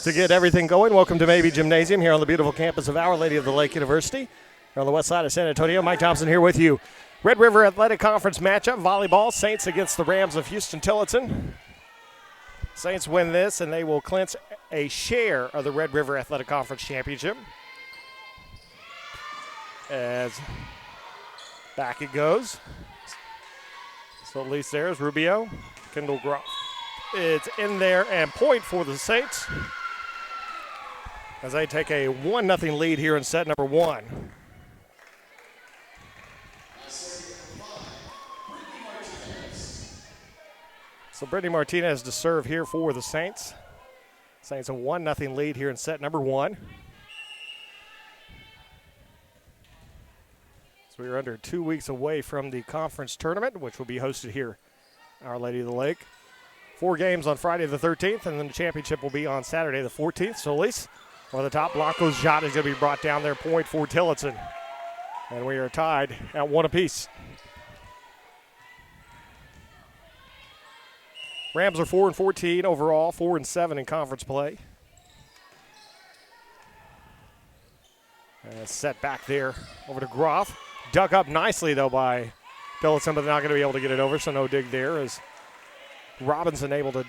To get everything going, welcome to Mabee Gymnasium here on the beautiful campus of Our Lady of the Lake University. Here on the west side of San Antonio, Mike Thompson here with you. Red River Athletic Conference matchup, volleyball, Saints against the Rams of Huston-Tillotson. Saints win this, and they will clinch a share of the Red River Athletic Conference Championship. As back it goes. So at least there's Rubio, Kendall Groff. It's in there and point for the Saints as they take a 1-0 lead here in set number one. So Brittany Martinez to serve here for the Saints. Saints a 1-0 lead here in set number one. So we are under 2 weeks away from the conference tournament, which will be hosted here at Our Lady of the Lake. 4 games on Friday the 13th, and then the championship will be on Saturday the 14th. So Elise, over the top, Blanco's shot is going to be brought down there, point for Tillotson. And we are tied at 1 apiece. Rams are 4-14 overall, 4-7 in conference play. And set back there over to Groff. Dug up nicely, though, by Tillotson, but they're not going to be able to get it over, so no dig there as Robinson able to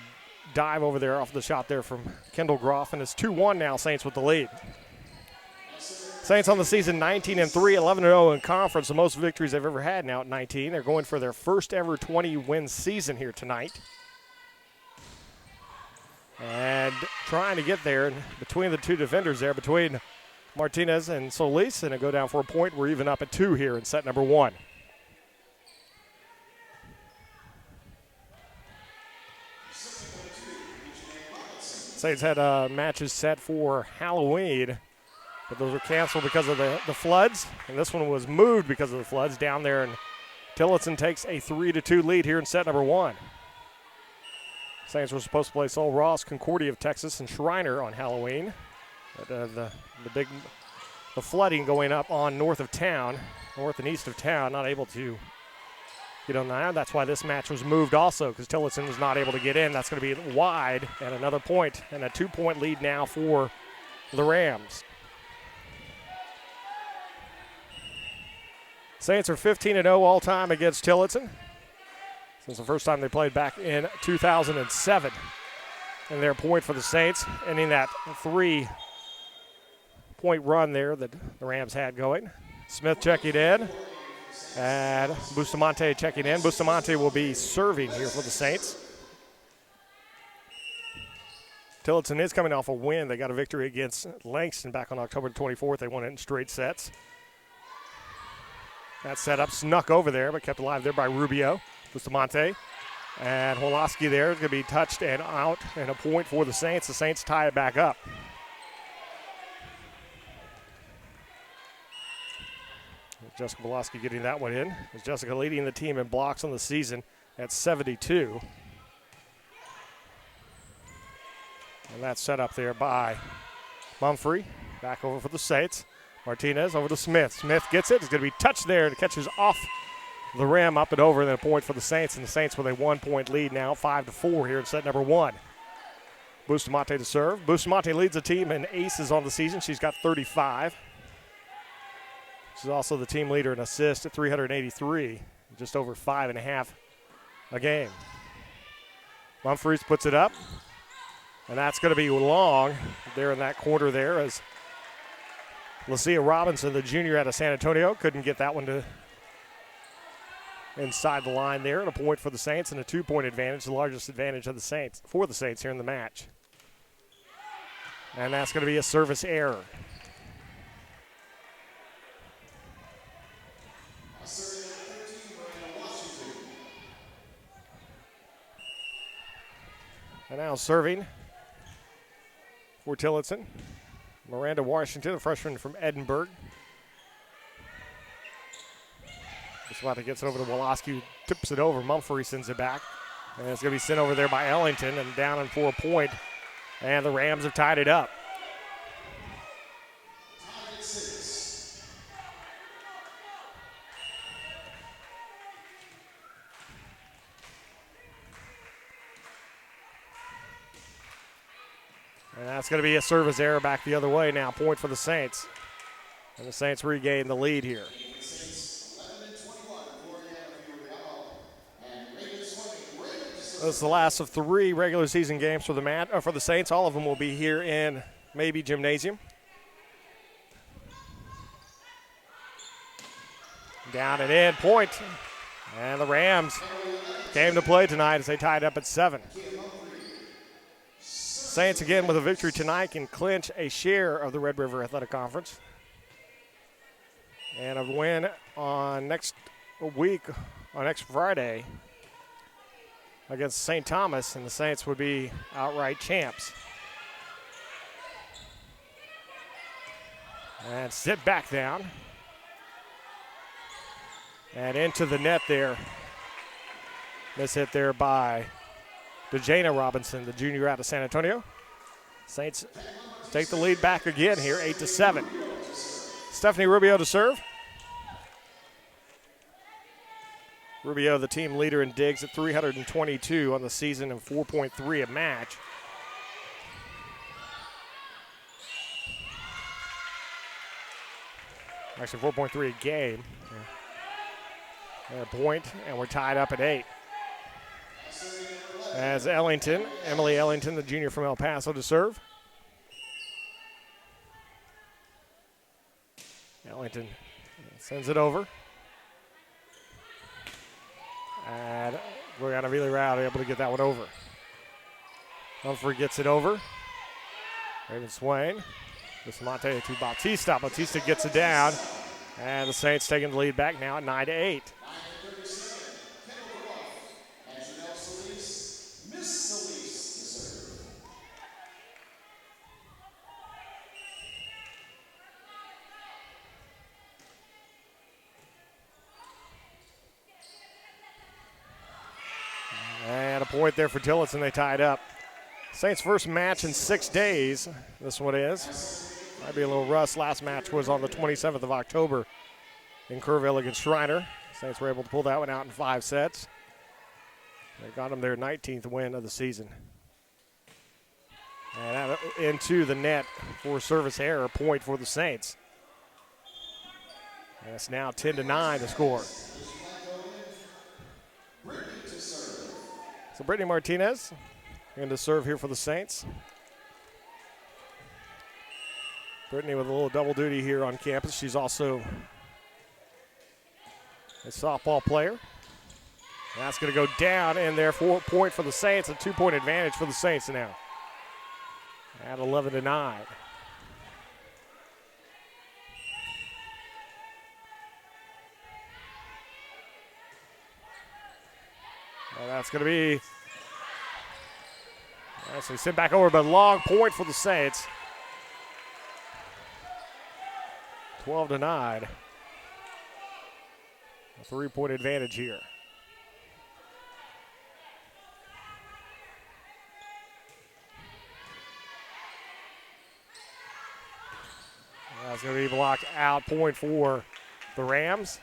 dive over there off the shot there from Kendall Groff, and it's 2-1 now, Saints with the lead. Saints on the season 19-3, 11-0 in conference, the most victories they've ever had now at 19. They're going for their first ever 20-win season here tonight. And trying to get there between the two defenders there, between Martinez and Solis, and it go down for a point. We're even up at 2 here in set number one. Saints had matches set for Halloween, but those were canceled because of the floods, and this one was moved because of the floods down there, and Tillotson takes a 3-2 lead here in set number one. Saints were supposed to play Sol Ross, Concordia of Texas, and Shriner on Halloween. But the flooding going up on north and east of town, not able to get on that. That's why this match was moved also, because Tillotson was not able to get in. That's going to be wide and another point, and a 2-point lead now for the Rams. Saints are 15-0 all time against Tillotson since the first time they played back in 2007. And their point for the Saints, ending that 3-point run there that the Rams had going. Smith checking in, and Bustamante checking in. Bustamante will be serving here for the Saints. Tillotson is coming off a win. They got a victory against Langston back on October 24th. They won it in straight sets. That setup snuck over there, but kept alive there by Rubio. Bustamante and Woloski there is going to be touched and out, and a point for the Saints. The Saints tie it back up. Jessica Woloski getting that one in. As Jessica leading the team in blocks on the season at 72. And that's set up there by Mumphrey. Back over for the Saints. Martinez over to Smith. Smith gets it. It's going to be touched there and catches off the rim, up and over, and then a point for the Saints. And the Saints with a 1-point lead now, 5-4 here in set number one. Bustamante to serve. Bustamante leads the team in aces on the season. She's got 35. She's also the team leader in assists at 383, just over 5.5 a game. Humphreys puts it up, and that's going to be long there in that corner there as Lucia Robinson, the junior out of San Antonio, couldn't get that one to inside the line there, and a point for the Saints and a 2-point advantage, the largest advantage of the Saints for the Saints here in the match. And that's going to be a service error. And now serving for Tillotson, Miranda Washington, a freshman from Edinburgh. Bustamante gets it over to Woloski, who tips it over. Mumphrey sends it back. And it's going to be sent over there by Ellington and down and for a point. And the Rams have tied it up. And that's going to be a service error back the other way now. Point for the Saints. And the Saints regain the lead here. This is the last of 3 regular season games for the Saints. All of them will be here in Maybe Gymnasium. Down and in, point. And the Rams came to play tonight as they tied up at 7. Saints again with a victory tonight can clinch a share of the Red River Athletic Conference. And a win on next Friday against St. Thomas, and the Saints would be outright champs. And sit back down. And into the net there. Miss hit there by DeJana Robinson, the junior out of San Antonio. Saints take the lead back again here, 8-7. Stephanie Rubio to serve. Rubio, the team leader in digs at 322 on the season and 4.3 a match. Actually, 4.3 a game. And a point, and we're tied up at 8. As Emily Ellington, the junior from El Paso, to serve. Ellington sends it over. And Brianna Villarreal able to get that one over. Humphrey gets it over. Raven Swain. Bustamante to Bautista. Bautista gets it down. And the Saints taking the lead back now at 9-8. And a point there for Tillotson. They tied up. Saints' first match in 6 days, this one is. Might be a little rust. Last match was on the 27th of October in Kerrville against Shriner. Saints were able to pull that one out in 5 sets. They got them their 19th win of the season. And out into the net for service error, point for the Saints. And it's now 10-9 to score. So Brittany Martinez going to serve here for the Saints. Brittany with a little double duty here on campus. She's also a softball player. And that's going to go down in there for a point for the Saints. A 2-point advantage for the Saints now. At 11-9. Well, that's going to be actually sent back over, but long point for the Saints. 12-9. A 3-point advantage here. That's going to be blocked out. Point for the Rams.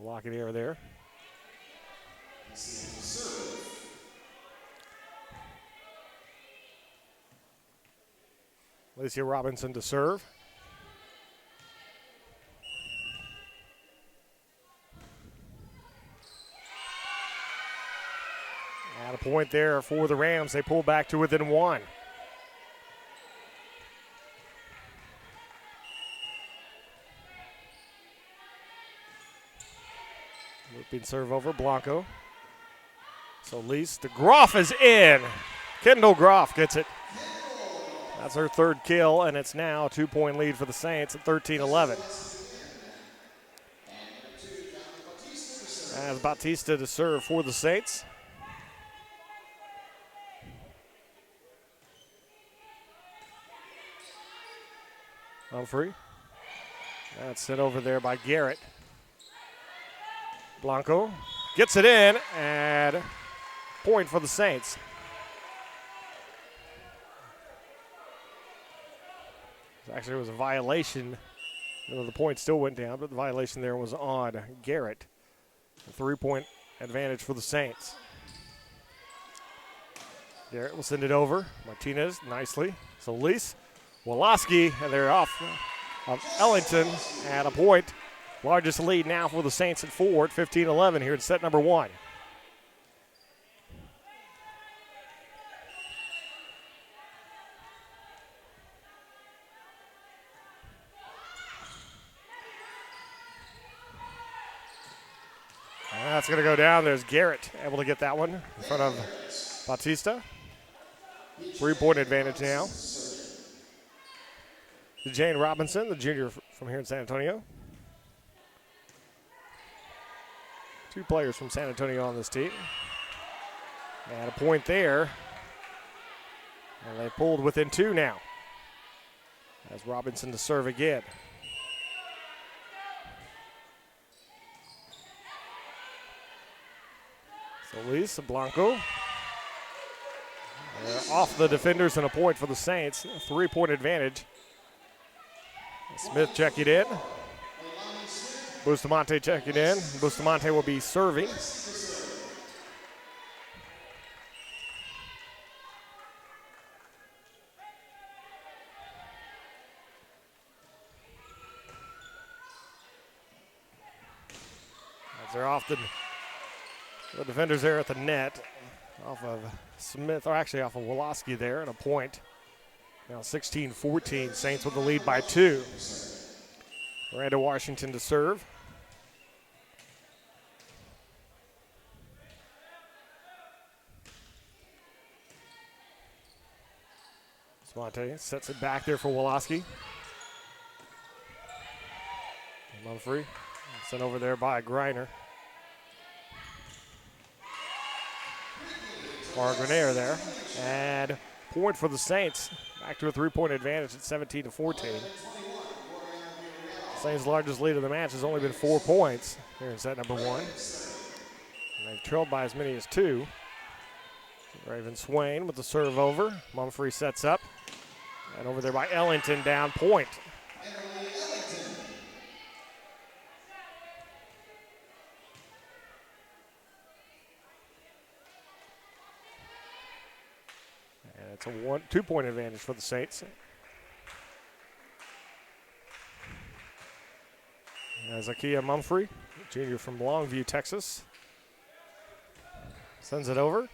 Lock it here there. Alicia Robinson to serve. And a point there for the Rams. They pull back to within 1. Looping serve over Blanco. So Lise, the Groff is in. Kendall Groff gets it. That's her 3rd kill, and it's now a 2-point lead for the Saints at 13-11. As Bautista to serve for the Saints. Humphrey. That's sent over there by Garrett. Blanco gets it in, and point for the Saints. Actually, it was a violation. The point still went down, but the violation there was on Garrett. A 3-point advantage for the Saints. Garrett will send it over. Martinez nicely. Solis, Woloski, and they're off of Ellington at a point. Largest lead now for the Saints at 4 at 15-11 here in set number 1. That's going to go down. There's Garrett able to get that one in front of Bautista. 3-point advantage now. Jane Robinson, the junior from here in San Antonio. 2 players from San Antonio on this team. And a point there. And they pulled within 2 now. As Robinson to serve again. Solis, Blanco. They're off the defenders and a point for the Saints. 3-point advantage. Smith checking in. Bustamante checking in. Bustamante will be serving. As they're off the defenders there at the net. Off of Smith, or actually off of Woloski there, and a point. Now 16-14, Saints with the lead by 2. Miranda Washington to serve. Smonte sets it back there for Woloski. Mumphrey sent over there by Greiner. Or Grenier there. And point for the Saints. Back to a 3-point advantage at 17-14. Saints' largest lead of the match has only been 4 points here in set number 1. And they've trailed by as many as 2. Raven Swain with the serve over. Mumphrey sets up. And over there by Ellington, down point. And it's a 2-point advantage for the Saints. Zakia Mumphrey, junior from Longview, Texas. Sends it over.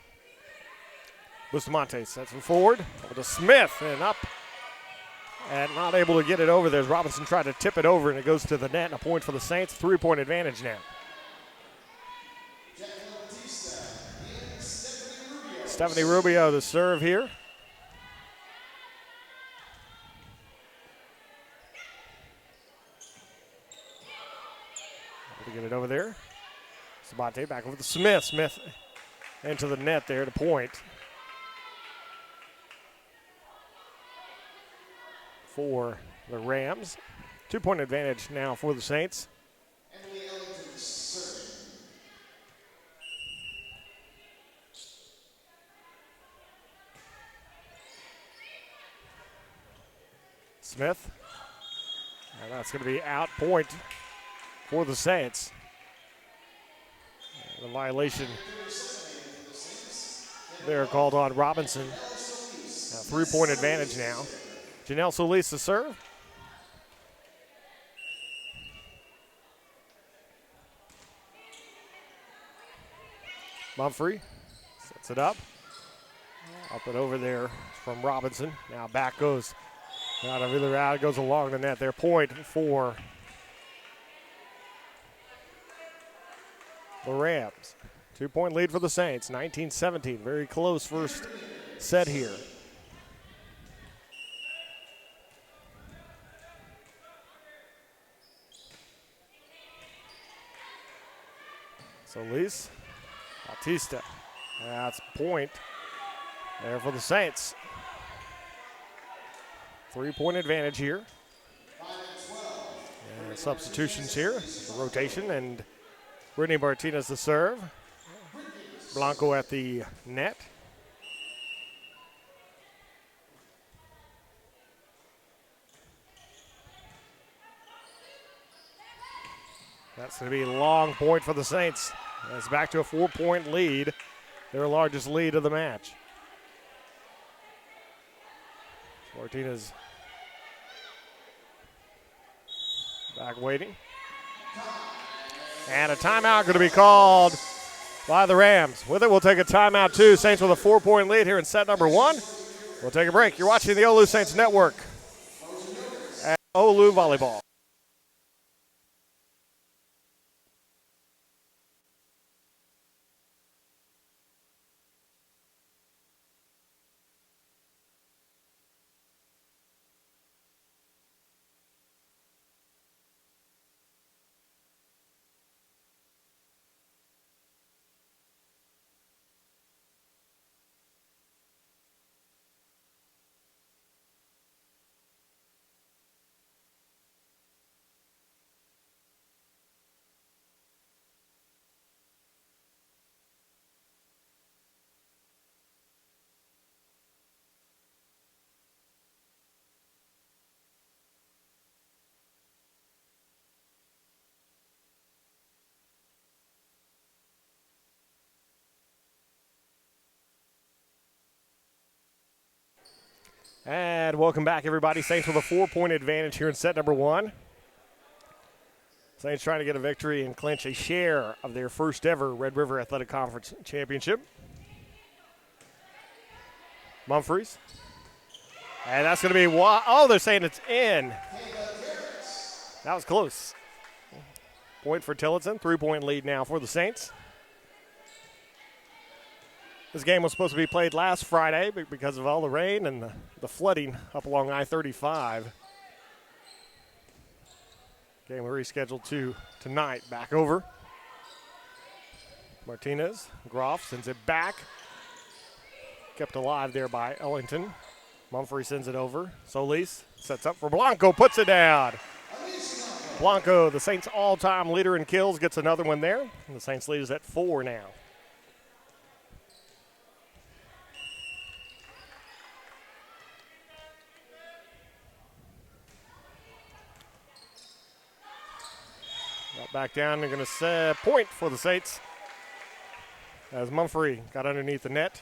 Bustamante sets it forward. Over to Smith and up. And not able to get it over there. Robinson tried to tip it over and it goes to the net. And a point for the Saints. 3-point advantage now. Stephanie Rubio to serve here. To get it over there. Sabate back over to Smith. Smith into the net there to point. For the Rams. 2-point advantage now for the Saints. Smith. And that's going to be out point for the Saints. The violation there called on Robinson. 3-point advantage now. Janelle Solis to serve. Mumphrey sets it up. Up and over there from Robinson. Now back goes. Out of either out, it goes along the net there. Point for the Rams. 2-point lead for the Saints. 19-17. Very close first set here. Solis. Bautista. That's point there for the Saints. 3-point advantage here. And substitutions here. The rotation and Brittany Martinez to serve. Blanco at the net. That's going to be a long point for the Saints. It's back to a 4-point lead, their largest lead of the match. Martinez back waiting. And a timeout going to be called by the Rams. With it, we'll take a timeout too. Saints with a 4-point lead here in set number 1. We'll take a break. You're watching the OLLU Saints Network at OLLU Volleyball. And welcome back, everybody. Saints with a 4-point advantage here in set number 1. Saints trying to get a victory and clinch a share of their first ever Red River Athletic Conference championship. Mumfries. And that's going to be, they're saying it's in. That was close. Point for Tillotson. 3-point lead now for the Saints. This game was supposed to be played last Friday, but because of all the rain and the flooding up along I-35. Game rescheduled to tonight. Back over. Martinez. Groff sends it back. Kept alive there by Ellington. Mumphrey sends it over. Solis sets up for Blanco, puts it down. Blanco, the Saints' all-time leader in kills, gets another one there. And the Saints lead is at 4 now. Back down, they're going to set point for the Saints as Mumphrey got underneath the net.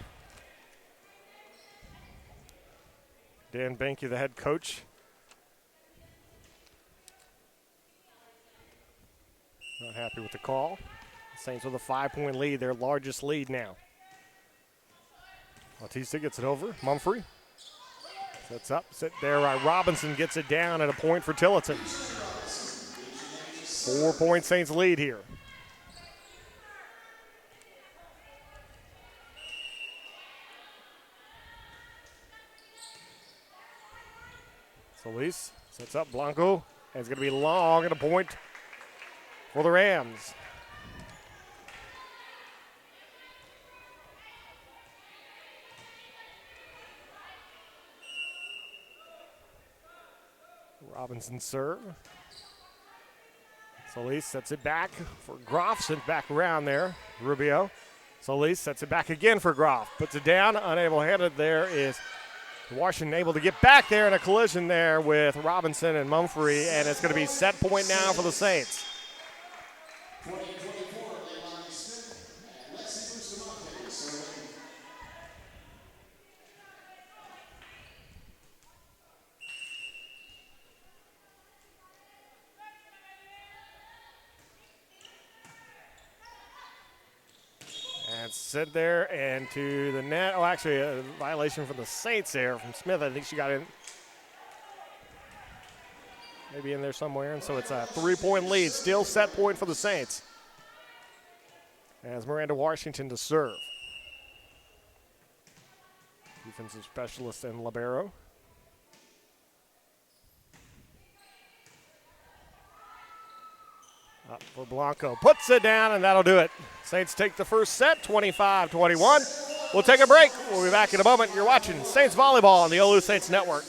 Dan Banky, the head coach. Not happy with the call. The Saints with a 5-point lead, their largest lead now. Bautista gets it over. Mumphrey sets up, sit there. Robinson gets it down at a point for Tillotson. 4-point Saints lead here. Solis sets up Blanco, and it's going to be long and a point for the Rams. Robinson serve. Solis sets it back for Groff, sent back around there. Rubio. Solis sets it back again for Groff. Puts it down, unable to hand it. There is Washington able to get back there in a collision there with Robinson and Mumphrey, and it's going to be set point now for the Saints. And sit there and to the net. Oh, actually, a violation from the Saints there from Smith. I think she got in. Maybe in there somewhere. And so it's a 3-point lead. Still set point for the Saints. As Miranda Washington to serve. Defensive specialist and libero. Up for Blanco. Puts it down, and that'll do it. Saints take the first set, 25-21. We'll take a break. We'll be back in a moment. You're watching Saints Volleyball on the OLLU Saints Network.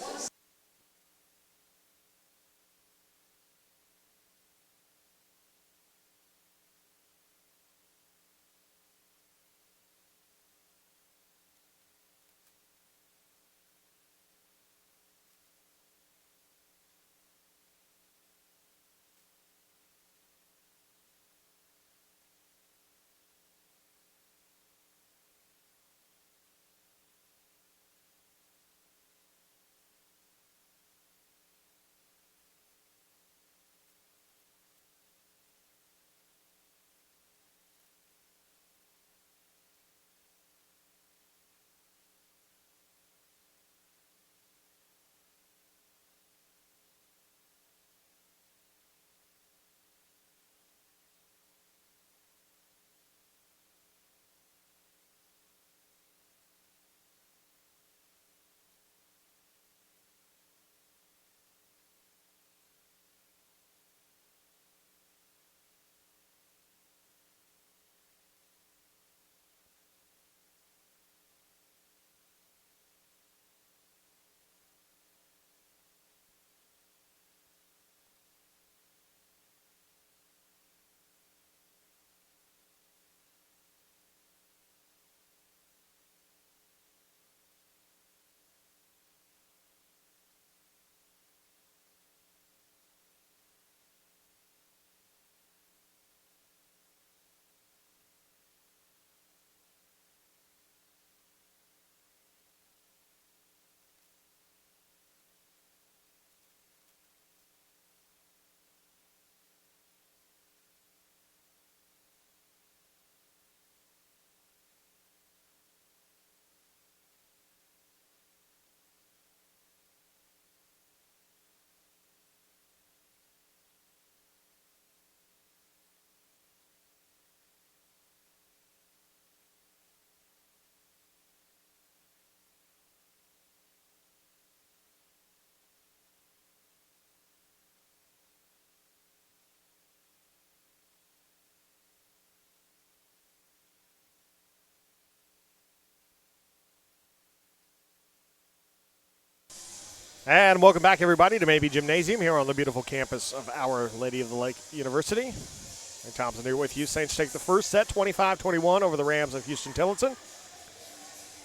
And welcome back, everybody, to Maybe Gymnasium here on the beautiful campus of Our Lady of the Lake University. And Thompson here with you. Saints take the first set, 25-21 over the Rams of Huston-Tillotson.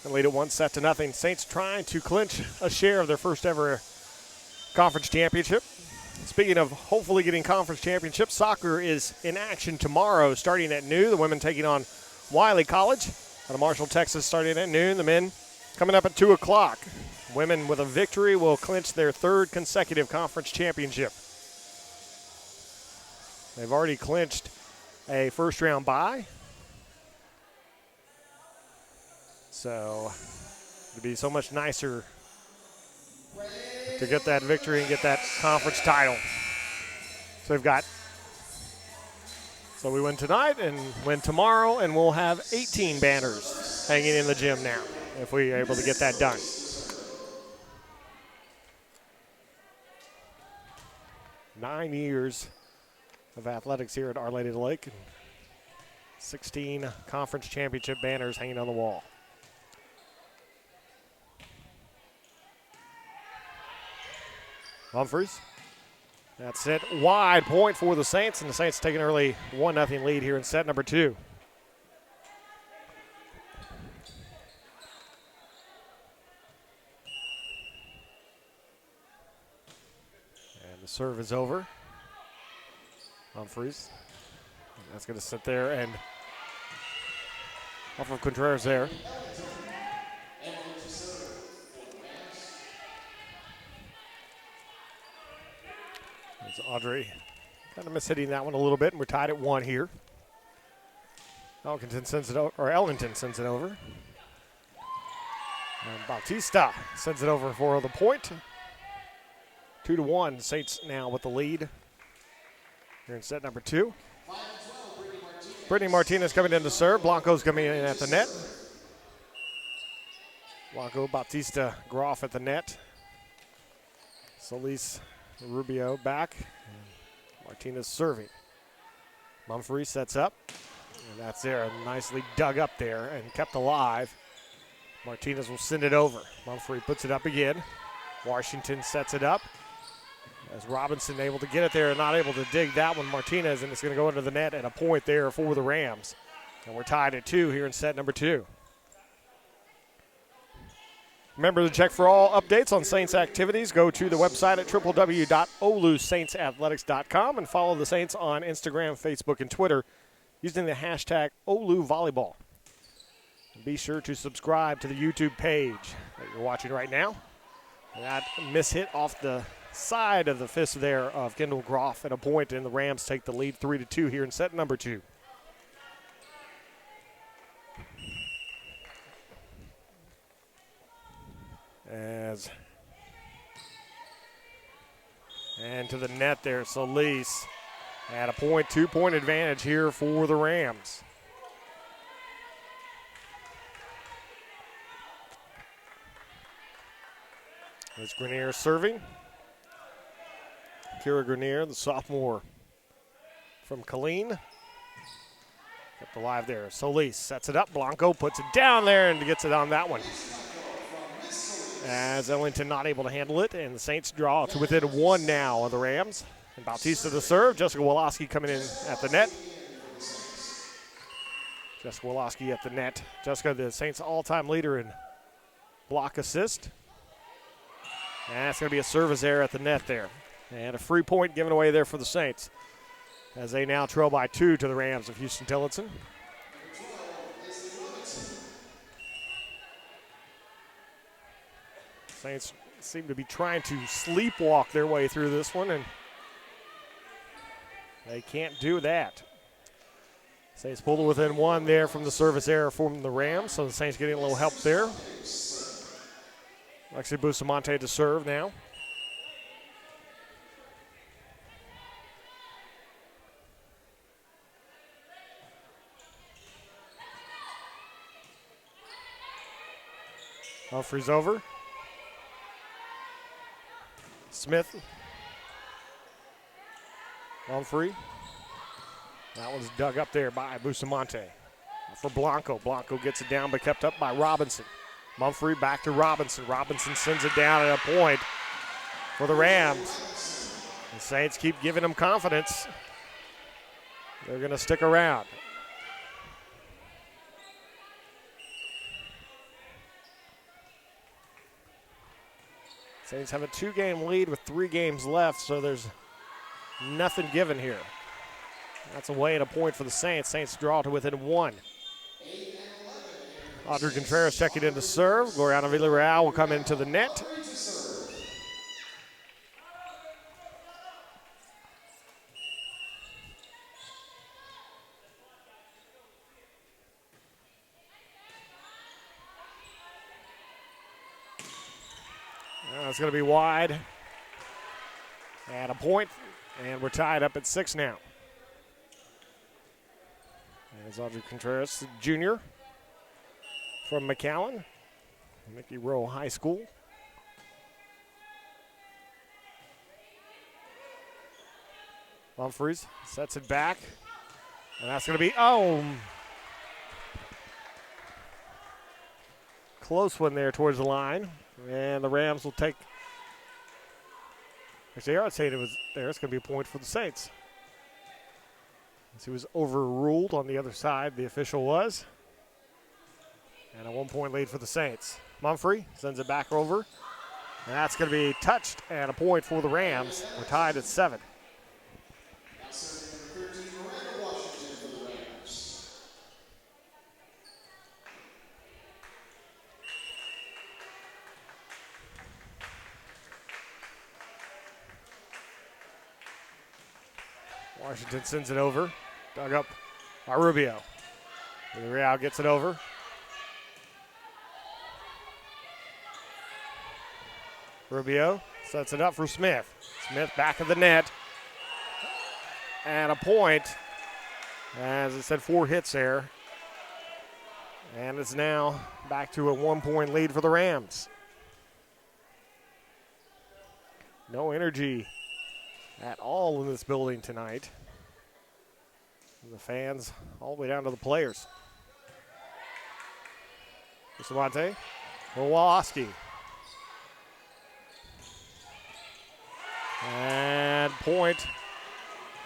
And lead it 1-0. Saints trying to clinch a share of their first ever conference championship. Speaking of hopefully getting conference championship, soccer is in action tomorrow starting at noon. The women taking on Wiley College out of Marshall, Texas, starting at noon. The men coming up at 2 o'clock. Women with a victory will clinch their third consecutive conference championship. They've already clinched a first-round bye. So it'd be so much nicer to get that victory and get that conference title. So we win tonight and win tomorrow, and we'll have 18 banners hanging in the gym now if we're able to get that done. 9 years of athletics here at Our Lady of the Lake. 16 conference championship banners hanging on the wall. Humphreys. That's it. Wide point for the Saints, and the Saints take an early 1-0 lead here in set number 2. And the serve is over. Humphreys. That's going to sit there and off of Contreras there. It's Audrey kind of mishitting that one a little bit, and we're tied at 1 here. Ellington sends it over. And Bautista sends it over for the point. 2-1. Saints now with the lead here in set number 2. Brittany Martinez coming in to serve. Blanco's coming in at the net. Blanco, Bautista, Groff at the net. Solis, Rubio back. And Martinez serving. Mumphrey sets up. And that's there. Nicely dug up there and kept alive. Martinez will send it over. Mumphrey puts it up again. Washington sets it up. As Robinson able to get it there and not able to dig that one, Martinez, and it's going to go into the net and a point there for the Rams. And we're tied at 2 here in set number 2. Remember to check for all updates on Saints activities. Go to the website at www.ollusaintsathletics.com and follow the Saints on Instagram, Facebook, and Twitter using the hashtag OLLU Volleyball. And be sure to subscribe to the YouTube page that you're watching right now. That mishit off the side of the fist there of Kendall Groff at a point, and the Rams take the lead 3-2 here in set number 2. And to the net there, Solis at a point, 2-point advantage here for the Rams. There's Grenier serving. Kira Grenier, the sophomore from Killeen. Kept alive there. Solis sets it up. Blanco puts it down there and gets it on that one. As Ellington not able to handle it, and the Saints draw to within 1 now of the Rams. And Bautista to serve. Jessica Woloski coming in at the net. Jessica Woloski at the net. Jessica, the Saints' all-time leader in block assist. And that's going to be a service error at the net there. And a free point given away there for the Saints as they now trail by 2 to the Rams of Huston-Tillotson. Saints seem to be trying to sleepwalk their way through this one, and they can't do that. Saints pulled it within 1 there from the service error from the Rams, so the Saints getting a little help there. Lexi Bustamante to serve now. Humphreys over. Smith. Humphrey. That one's dug up there by Bustamante. For Blanco. Blanco gets it down but kept up by Robinson. Mumphrey back to Robinson. Robinson sends it down at a point. for the Rams. The Saints keep giving them confidence. They're going to stick around. Saints have a 2-game lead with 3 games left, so there's nothing given here. That's away at a point for the Saints. Saints draw to within 1. Audrey Contreras checking in to serve. Gloriana Villarreal will come into the net. It's going to be wide at a point, and we're tied up at 6 now. There's Audrey Contreras, junior from McAllen, Mickey Rowe High School. Humphreys sets it back, and that's going to be, close one there towards the line. And the Rams will take, actually, I would say it was there. It's going to be a point for the Saints. He was overruled on the other side, the official was. And a 1-point lead for the Saints. Mumphrey sends it back over. And that's going to be touched and a point for the Rams. We're tied at 7. Washington sends it over. Dug up by Rubio. Real gets it over. Rubio sets it up for Smith. Smith back of the net. And a point. As I said, 4 hits there. And it's now back to a 1-point lead for the Rams. No energy at all in this building tonight. The fans all the way down to the players. Bustamante, Wolowski. And point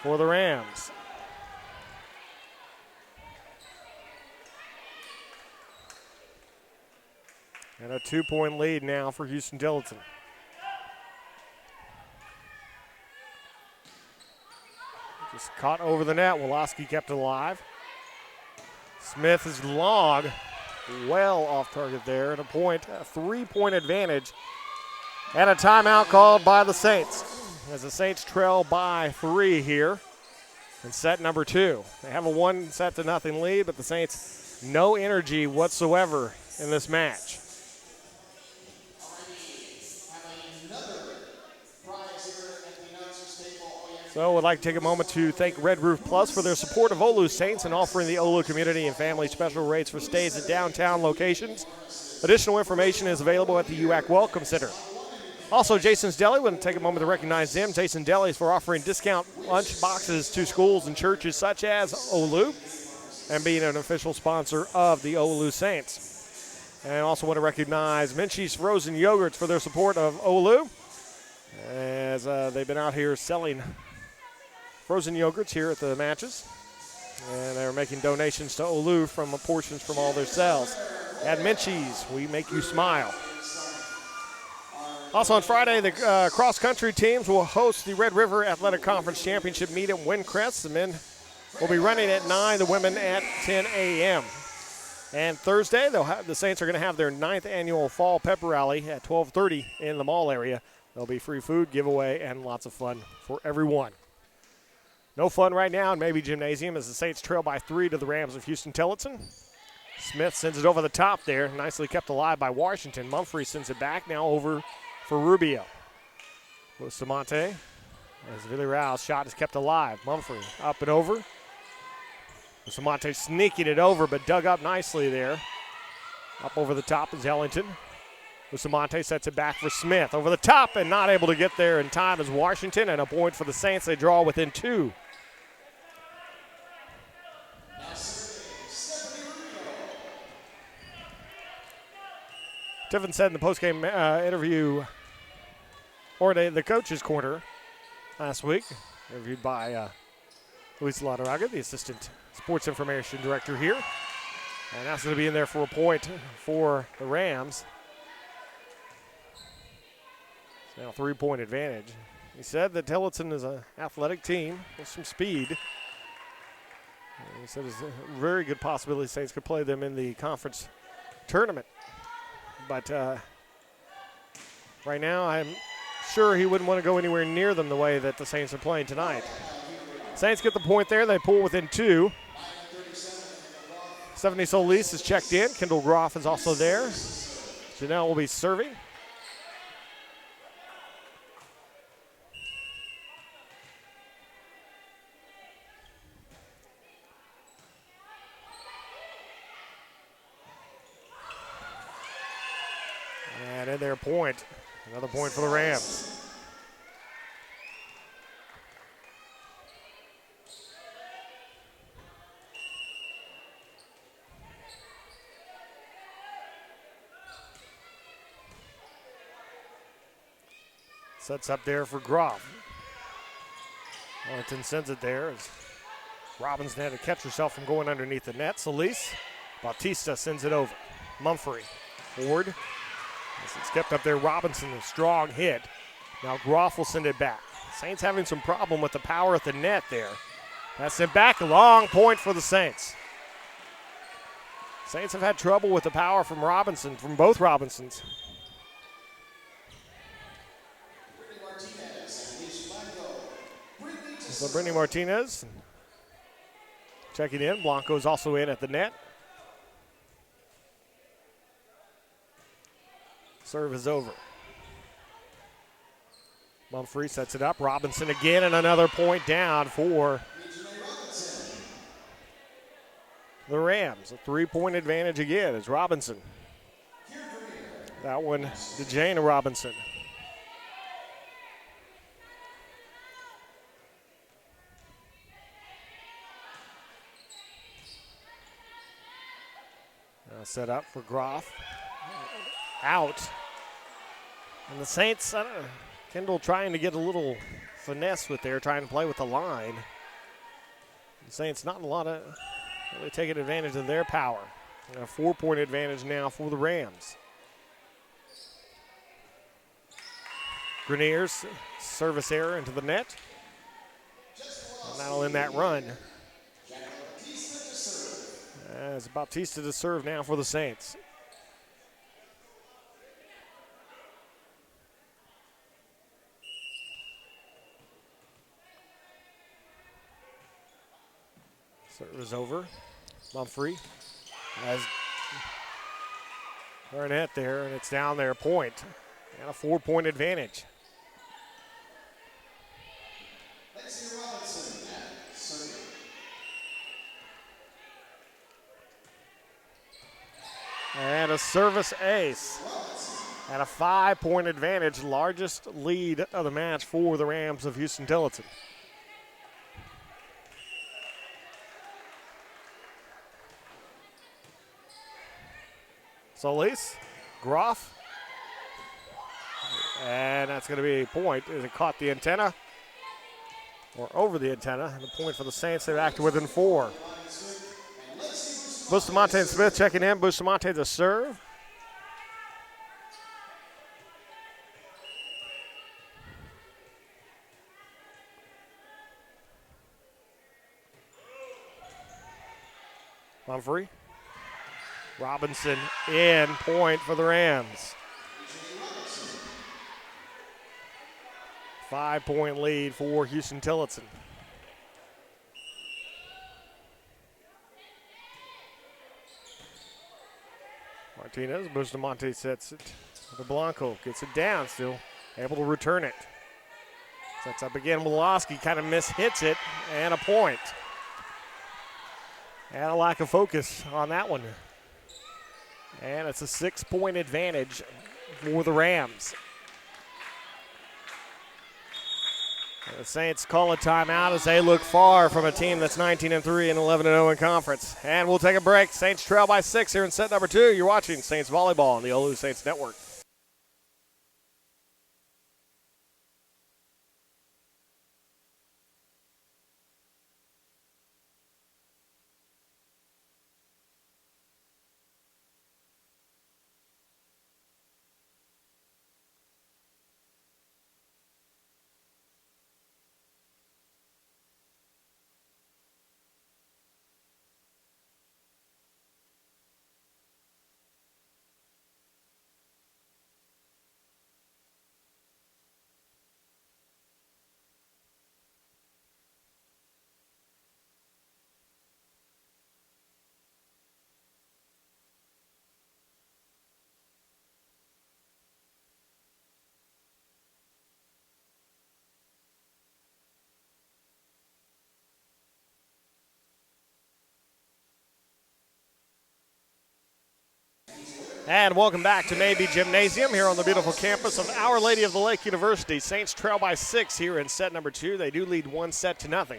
for the Rams. And a 2-point lead now for Huston-Tillotson. Just caught over the net. Wolowski kept it alive. Smith is long, well off target there. And a 3-point advantage. And a timeout called by the Saints. As the Saints trail by 3 here in set number 2. They have a 1-0 lead, but the Saints no energy whatsoever in this match. So would like to take a moment to thank Red Roof Plus for their support of OLLU Saints and offering the OLLU community and family special rates for stays at downtown locations. Additional information is available at the UAC Welcome Center. Also, Jason's Deli, would take a moment to recognize them. Jason Deli is for offering discount lunch boxes to schools and churches such as OLLU and being an official sponsor of the OLLU Saints. And I also want to recognize Menchie's Frozen Yogurts for their support of OLLU, as they've been out here selling frozen yogurts here at the matches. And they're making donations to OLLU from portions from all their sales. At Menchie's, we make you smile. Also on Friday, the cross-country teams will host the Red River Athletic Conference Championship meet at Windcrest. The men will be running at 9, the women at 10 a.m. And Thursday, the Saints are going to have their 9th annual Fall Pepper Rally at 12:30 in the mall area. There'll be free food, giveaway, and lots of fun for everyone. No fun right now in Maybe Gymnasium as the Saints trail by 3 to the Rams of Huston-Tillotson. Smith sends it over the top there, nicely kept alive by Washington. Mumphrey sends it back, now over for Rubio. Bustamante, as Villarreal's shot is kept alive. Mumphrey up and over. Bustamante sneaking it over, but dug up nicely there. Up over the top is Ellington. Bustamante sets it back for Smith. Over the top and not able to get there in time is Washington, and a point for the Saints. They draw within 2. Tiffin said in the postgame interview or the coach's corner last week, interviewed by Luis Ladaraga, the assistant sports information director here. And that's going to be in there for a point for the Rams. It's now a 3-point advantage. He said that Tillotson is an athletic team with some speed. And he said there's a very good possibility Saints could play them in the conference tournament. But right now, I'm sure he wouldn't want to go anywhere near them the way that the Saints are playing tonight. Saints get the point there. They pull within 2. Stephanie Solis is checked in. Kendall Groff is also there. Janelle will be serving. And in their point. Another point for the Rams. Sets up there for Groff. Arlington sends it there as Robinson had to catch herself from going underneath the net. Solis, Bautista sends it over. Mumphrey, forward. As it's kept up there, Robinson, a strong hit. Now Groff will send it back. Saints having some problem with the power at the net there. That's sent back, a long point for the Saints. Saints have had trouble with the power from Robinson, from both Robinsons. So Brittany Martinez checking in. Blanco's also in at the net. Serve is over. Mumphrey sets it up. Robinson again, and another point down for the Rams. A 3-point advantage again is Robinson. That one to Jana Robinson. Now set up for Groff. Out. And the Saints, Kendall trying to get a little finesse with there, trying to play with the line. The Saints not a lot of really taking advantage of their power. And a 4-point advantage now for the Rams. Greniers, service error into the net. And that'll end that run. As Bautista to serve now for the Saints. Serve is over. Mumphrey has Barnett there, and it's down there, point. And a 4-point advantage. And a service ace. And a 5-point advantage, largest lead of the match for the Rams of Huston-Tillotson. Solis, Groff. And that's going to be a point. Is it caught the antenna? Or over the antenna. And a point for the Saints. They're back to within 4. Bustamante and Smith checking in. Bustamante to serve. Mumphrey. Robinson in, point for the Rams. 5-point lead for Huston-Tillotson. Martinez, Bustamante sets it to Blanco, gets it down, still able to return it. Sets up again, Woloski kind of mishits it, and a point. And a lack of focus on that one. And it's a 6-point advantage for the Rams. The Saints call a timeout as they look far from a team that's 19-3 and 11-0 in conference. And we'll take a break. Saints trail by 6 here in set number 2. You're watching Saints Volleyball on the OLLU Saints Network. And welcome back to Maybe Gymnasium here on the beautiful campus of Our Lady of the Lake University. Saints trail by 6 here in set number 2. They do lead 1-0.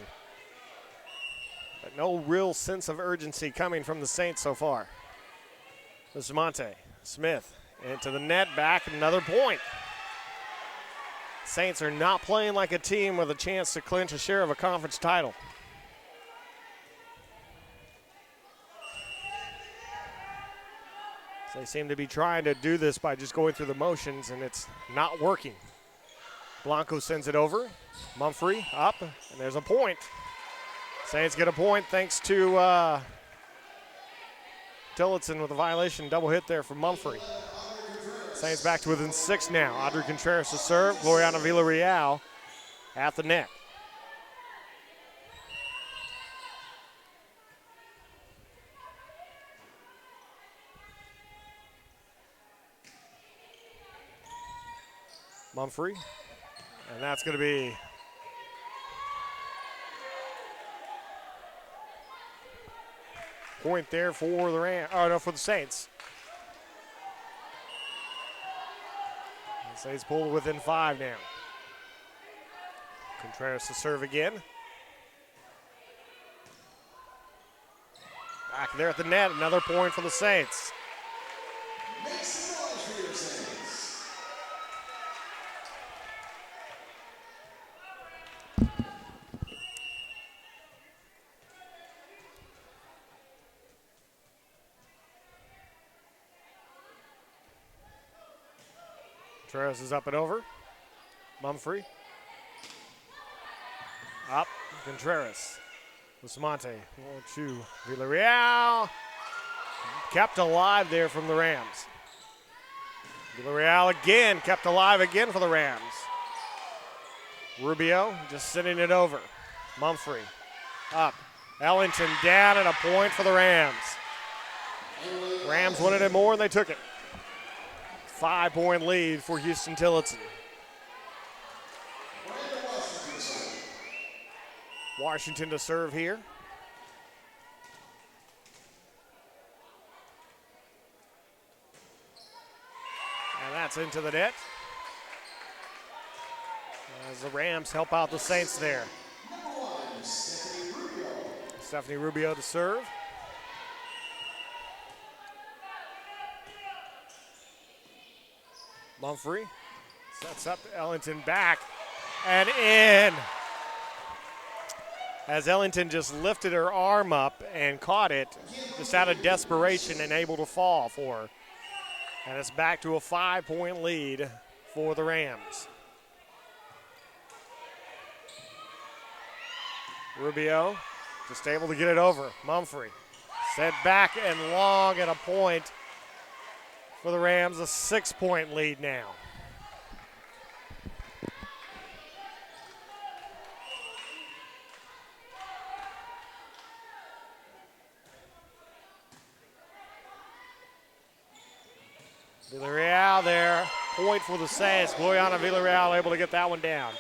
But no real sense of urgency coming from the Saints so far. Bustamante, Smith into the net, back, another point. Saints are not playing like a team with a chance to clinch a share of a conference title. They seem to be trying to do this by just going through the motions, and it's not working. Blanco sends it over. Mumphrey up, and there's a point. Saints get a point thanks to Tillotson with a violation. Double hit there from Mumphrey. Saints back to within 6 now. Audrey Contreras to serve. Gloriana Villarreal at the net. Mumphrey, and that's going to be point there for the Saints. The Saints pulled within 5 now. Contreras to serve again. Back there at the net, another point for the Saints. Contreras is up and over. Mumphrey. Up. Contreras. Bustamante. 1-2. Villarreal. Kept alive there from the Rams. Villarreal again. Kept alive again for the Rams. Rubio just sending it over. Mumphrey. Up. Ellington down and a point for the Rams. Rams wanted it more and they took it. 5-point lead for Huston-Tillotson. Washington to serve here. And that's into the net. As the Rams help out the Saints there. Stephanie Rubio to serve. Mumphrey sets up Ellington back and in. As Ellington just lifted her arm up and caught it, just out of desperation and able to fall for her. And it's back to a 5-point lead for the Rams. Rubio just able to get it over. Mumphrey set back and long at a point. For the Rams, a 6-point lead now. Villarreal there, point for the Saints. Gloriana Villarreal able to get that one down.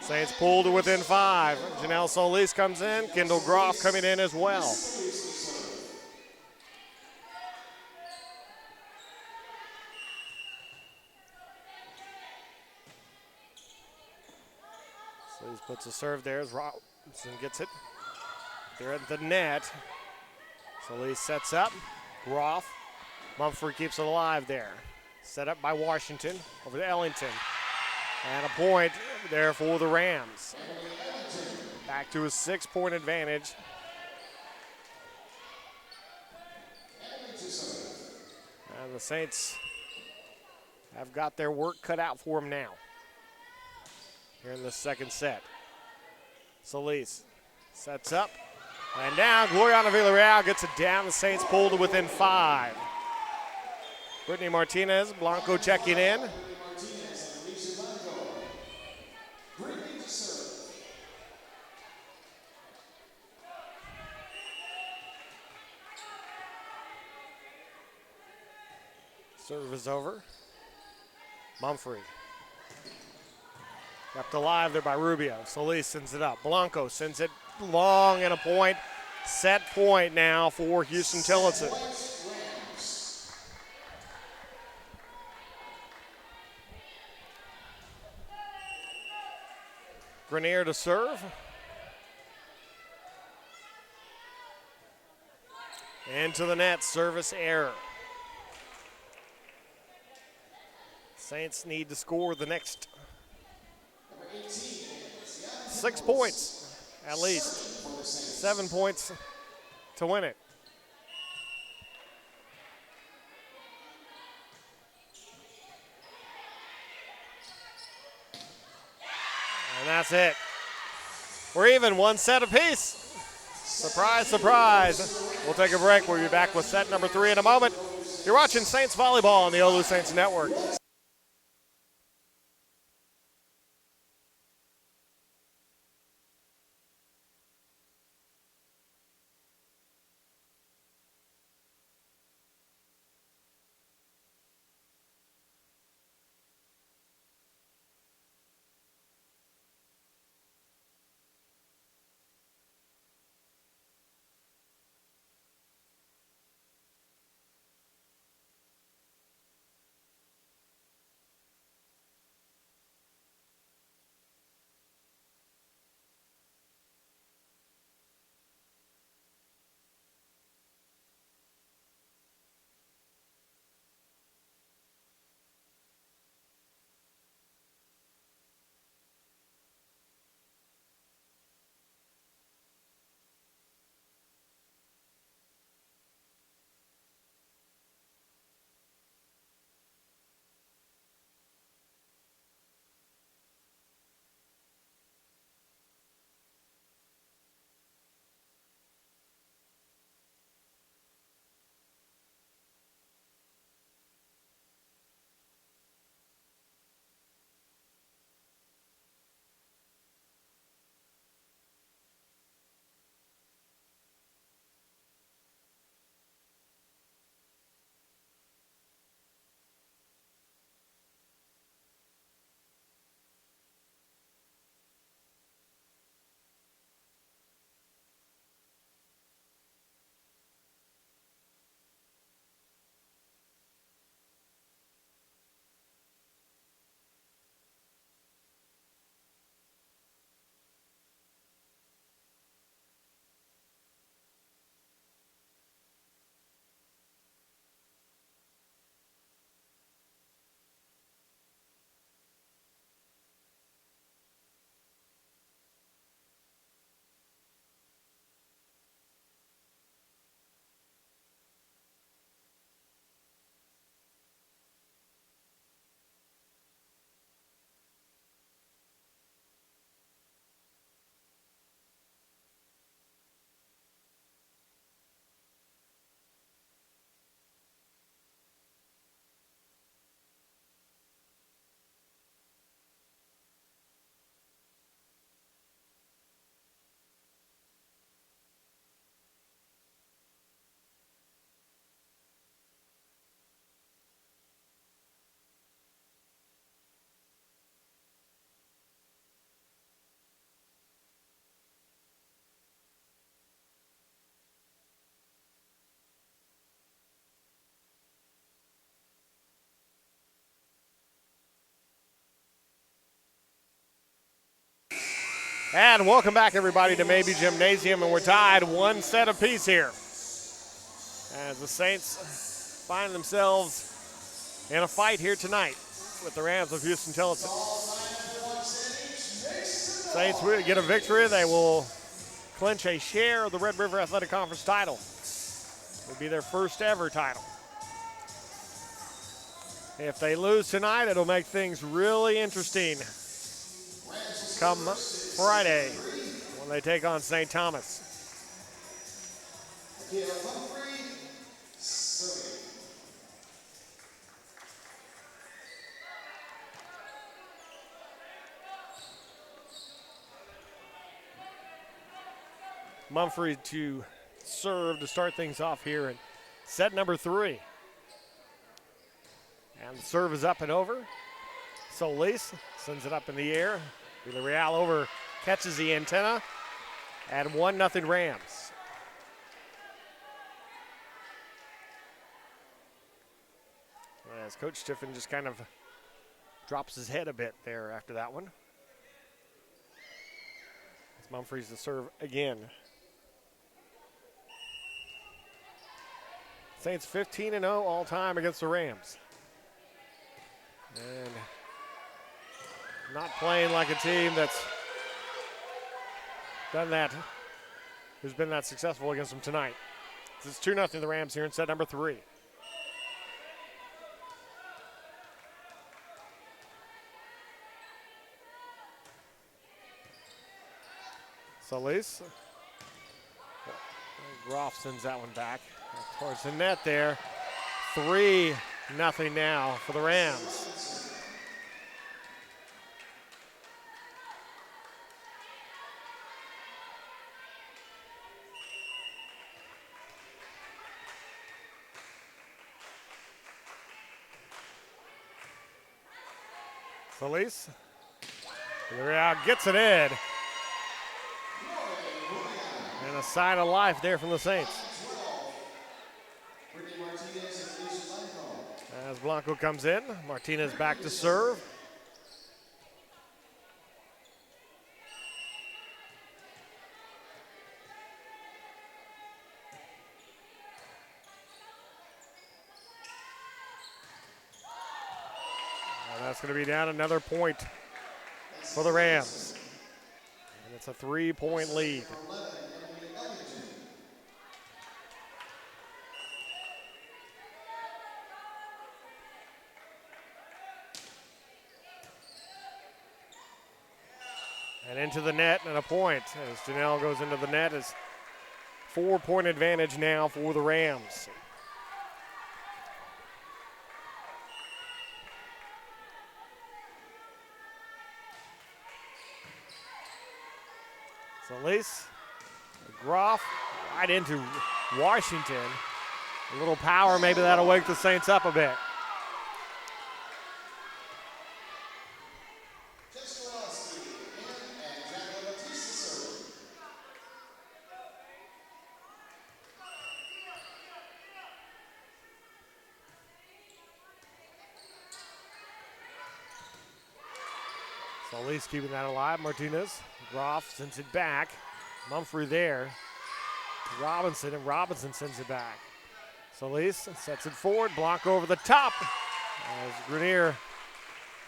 Saints pulled to within 5. Janelle Solis comes in, Kendall Groff coming in as well. Puts a serve there as Robinson gets it. They're at the net. Solis sets up. Groff. Mumphrey keeps it alive there. Set up by Washington over to Ellington. And a point there for the Rams. Back to a 6-point advantage. And the Saints have got their work cut out for them now. Here in the second set. Solis sets up. And now Gloriana Villarreal gets it down. The Saints pull to within 5. Brittany Martinez, Blanco checking in. Serve is over. Mumphrey. Kept alive there by Rubio. Solis sends it up. Blanco sends it long and a point. Set point now for Huston-Tillotson. Grenier to serve. Into the net, service error. Saints need to score the next 6 points, at least. 7 points to win it. And that's it. We're even, one set apiece. Surprise, surprise. We'll take a break. We'll be back with set number 3 in a moment. You're watching Saints Volleyball on the OLLU Saints Network. And welcome back, everybody, to Maybe Gymnasium, and we're tied 1 set apiece here as the Saints find themselves in a fight here tonight with the Rams of Huston-Tillotson. Saints will get a victory. They will clinch a share of the Red River Athletic Conference title. It will be their first ever title. If they lose tonight, it'll make things really interesting come Friday when they take on St. Thomas. Mumphrey to serve to start things off here in set number 3. And the serve is up and over. Solis sends it up in the air. Villarreal over catches the antenna. And 1-0 Rams. As Coach Stiffen just kind of drops his head a bit there after that one. It's Mumfree's to serve again. Saints 15-0 all time against the Rams. And not playing like a team that's done that, who's been that successful against them tonight. It's 2-0 the Rams here in set number 3. Solis. Groff sends that one back towards the net there. 3-0 now for the Rams. Solis. Gets it in. And a sign of life there from the Saints. As Blanco comes in, Martinez back to serve. And that's going to be down another point for the Rams. And it's a 3-point lead. And into the net and a point as Janelle goes into the net. Is 4-point advantage now for the Rams. Solis, Groff right into Washington. A little power, maybe that'll wake the Saints up a bit. Solis keeping that alive. Martinez. Groff sends it back. Mumphrey there. Robinson, and Robinson sends it back. Solis sets it forward. Blanco over the top. As Grenier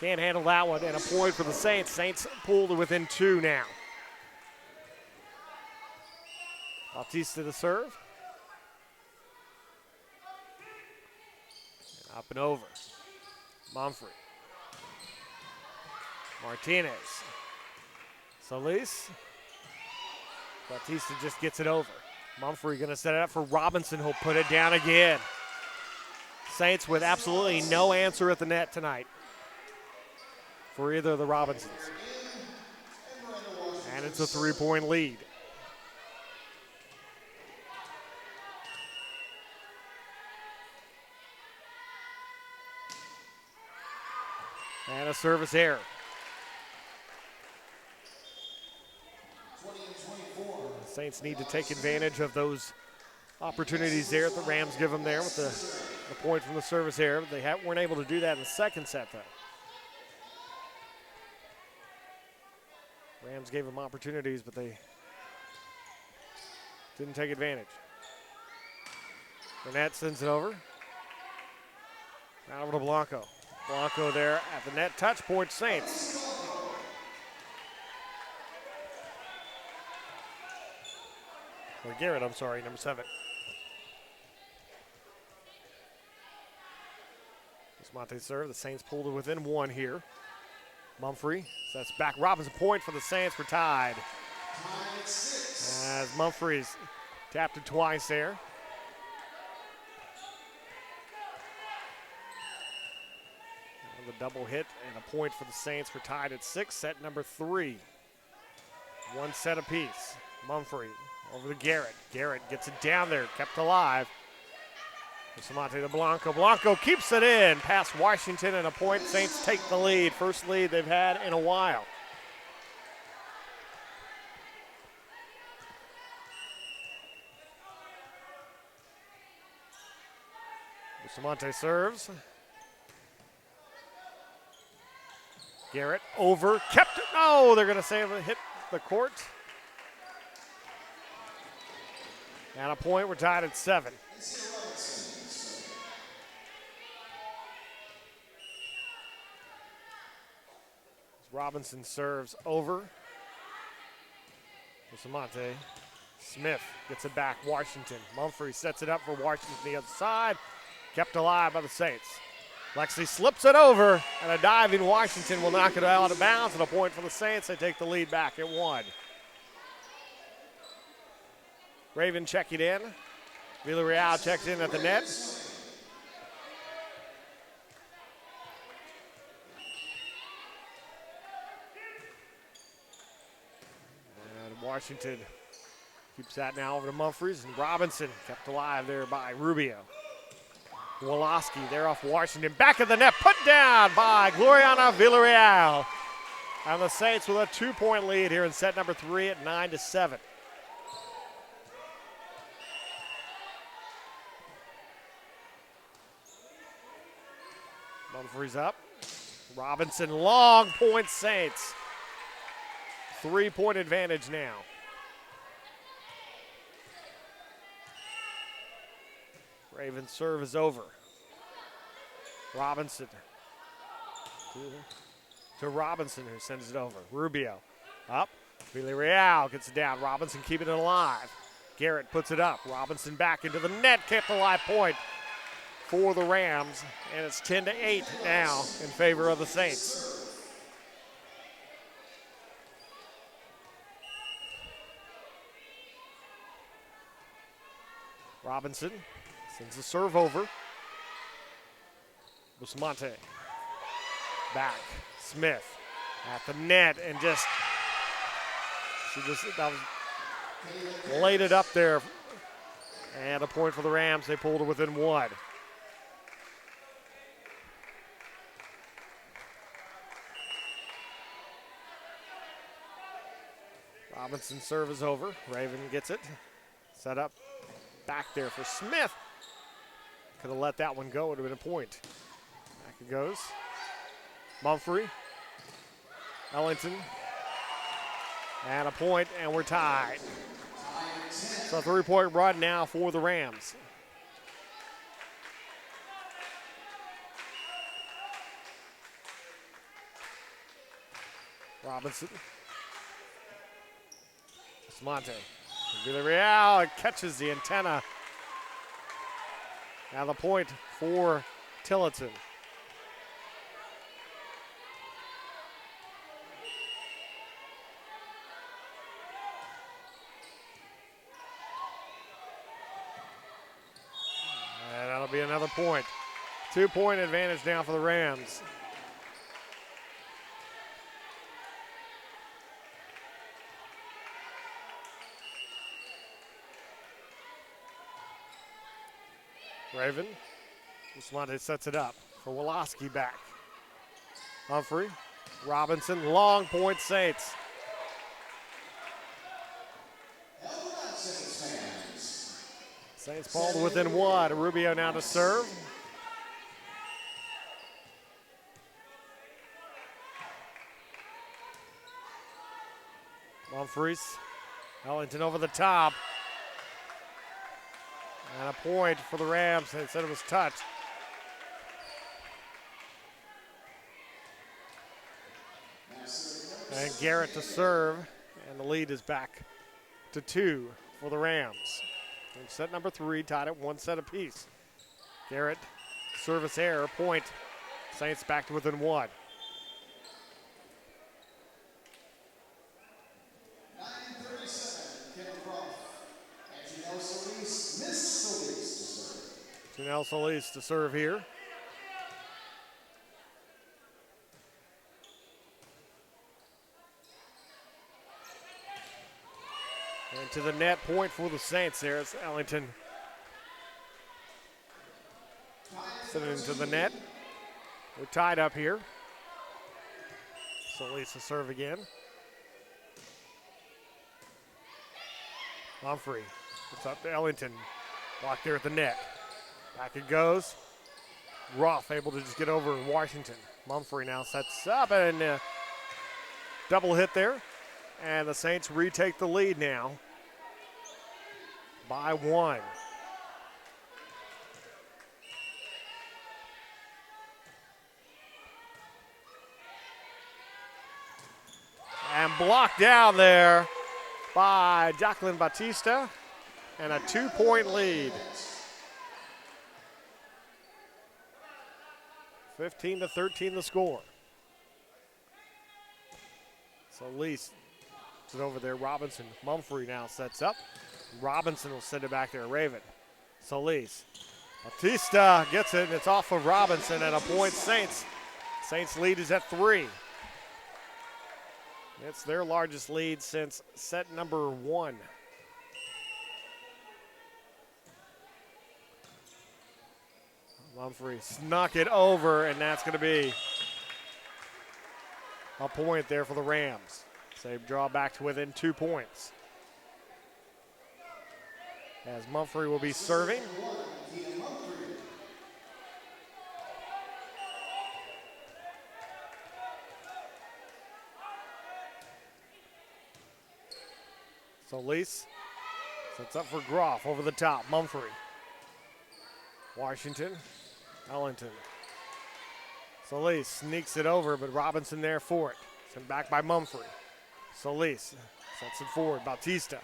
can't handle that one. And a point for the Saints. Saints pulled to within 2 now. Bautista to serve. And up and over. Mumphrey. Martinez. Solis. Bautista just gets it over. Mumphrey going to set it up for Robinson, who'll put it down again. Saints with absolutely no answer at the net tonight for either of the Robinsons. And it's a 3-point lead. And a service error. Saints need to take advantage of those opportunities there that the Rams give them there with the point from the service error. They weren't able to do that in the second set, though. Rams gave them opportunities, but they didn't take advantage. Burnett sends it over. Now over to Blanco. Blanco there at the net. Touch point, Saints. Or Garrett, I'm sorry, number 7. Monte serve. The Saints pulled it within 1 here. Mumphrey sets back. Robinson point for the Saints. We're tied. As Mumphrey's tapped it twice there. And the double hit and a point for the Saints. We're tied at 6. Set number 3. 1 set apiece. Mumphrey over to Garrett. Garrett gets it down there, kept alive. Samante to Blanco. Blanco keeps it in past Washington and a point. Saints take the lead. First lead they've had in a while. Samante serves. Garrett over. Kept it. No, they're going to say it hit the court. And a point, we're tied at 7. Robinson serves over. Bustamante. Smith gets it back, Washington. Mumphrey sets it up for Washington to the other side. Kept alive by the Saints. Lexley slips it over, and a diving Washington will knock it out of bounds, and a point for the Saints. They take the lead back at 1. Raven checking in. Villarreal checks in at the net. And Washington keeps that now over to Humphreys, and Robinson kept alive there by Rubio. Woloski there off Washington. Back of the net, put down by Gloriana Villarreal. And the Saints with a 2-point lead here in set number 3 at 9-7. Humphreys up. Robinson, long point Saints. 3-point advantage now. Ravens serve is over. Robinson to Robinson, who sends it over. Rubio up. Villarreal gets it down. Robinson keeping it alive. Garrett puts it up. Robinson back into the net. Kept a live point for the Rams. And it's 10-8 now in favor of the Saints. Robinson sends the serve over. Bustamante. Back. Smith at the net and that was laid it up there. And a point for the Rams. They pulled it within 1. Robinson's serve is over. Raven gets it. Set up back there for Smith. Could have let that one go. It would have been a point. Back it goes. Mumphrey. Ellington. And a point, and we're tied. So a 3-point run now for the Rams. Robinson. Bustamante. Villarreal catches the antenna. Now the point for Tillotson. And that'll be another point. 2-point advantage now for the Rams. Raven. Bustamante sets it up for Woloski back. Humphrey. Robinson. Long point Saints. Saints ball to within 1. Rubio now to serve. Humphreys. Ellington over the top. And a point for the Rams. They said it was touched. And Garrett to serve. And the lead is back to 2 for the Rams. And set number 3 tied at 1 set apiece. Garrett, service error, point. Saints back to within 1. Janelle Solis to serve here. And to the net, point for the Saints there. It's Ellington sending into the net. We're tied up here. Solis to serve again. Humphrey puts up to Ellington. Blocked there at the net. Back it goes. Ruff able to just get over Washington. Mumphrey now sets up and double hit there. And the Saints retake the lead now. by 1. And blocked down there by Jacqueline Batista, and a 2-point lead. 15-13 the score. So Lease is over there. Robinson. Mumphrey now sets up. Robinson will send it back there. Raven. Solis. Batista gets it, and it's off of Robinson, and a point Saints. Saints lead is at 3. It's their largest lead since set number 1. Mumphrey snuck it over, and that's going to be a point there for the Rams. So they draw back to within 2 points. As Mumphrey will be serving. So Lease sets up for Groff over the top. Mumphrey. Washington. Ellington. Solis sneaks it over, but Robinson there for it. Sent back by Mumphrey. Solis sets it forward. Bautista.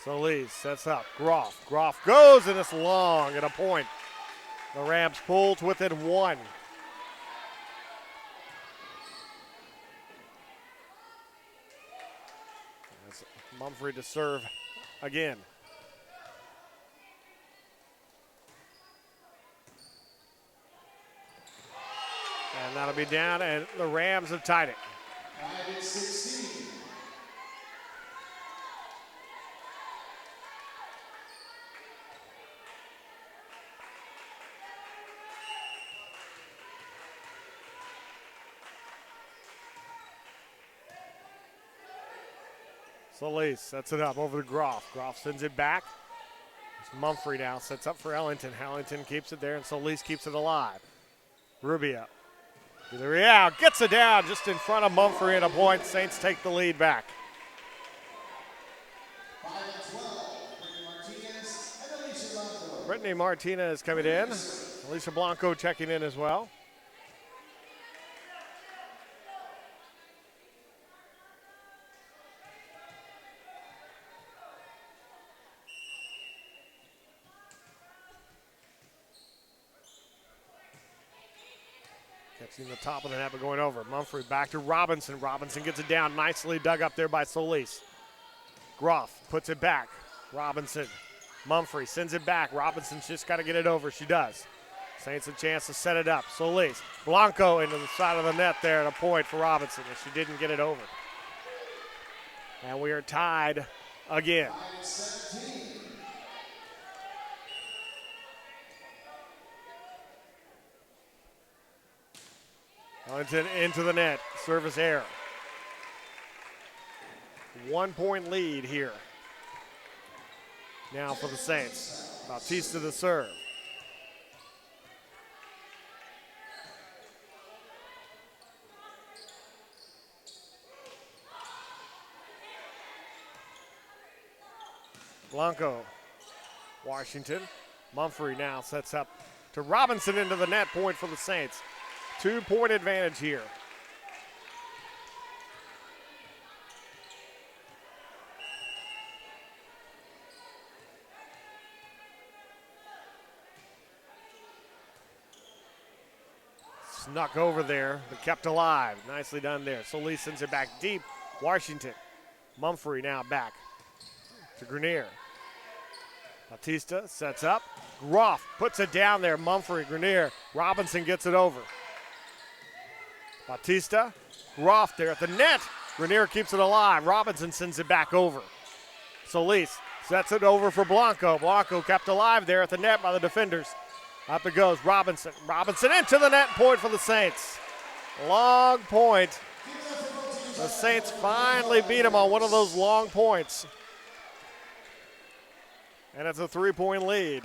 Solis sets up. Groff. Groff goes, and it's long and a point. The Rams pull to within 1. As Mumphrey to serve again. And that'll be down, and the Rams have tied it. Solis sets it up over to Groff. Groff sends it back. It's Mumphrey now sets up for Ellington. Ellington keeps it there, and Solis keeps it alive. Rubio. Real gets it down just in front of Mumphrey, and a point. Saints take the lead back. Brittany Martinez coming in. Alicia Blanco checking in as well. Catching the top of the net, but going over. Mumphrey back to Robinson. Robinson gets it down. Nicely dug up there by Solis. Groff puts it back. Robinson. Mumphrey sends it back. Robinson's just got to get it over. She does. Saints a chance to set it up. Solis. Blanco into the side of the net there, and a point for Robinson, as she didn't get it over. And we are tied again. Ellington into the net. Service error. 1 point lead here. Now for the Saints. Bautista to serve. Blanco. Washington. Mumphrey now sets up to Robinson into the net. Point for the Saints. 2 point advantage here. Snuck over there, but kept alive. Nicely done there. Solis sends it back deep. Washington. Mumphrey now back to Grenier. Bautista sets up. Groff puts it down there. Mumphrey, Grenier. Robinson gets it over. Bautista. Groff there at the net. Grenier keeps it alive. Robinson sends it back over. Solis sets it over for Blanco. Blanco kept alive there at the net by the defenders. Up it goes, Robinson. Robinson into the net, point for the Saints. Long point. The Saints finally beat them on one of those long points. And it's a 3-point lead.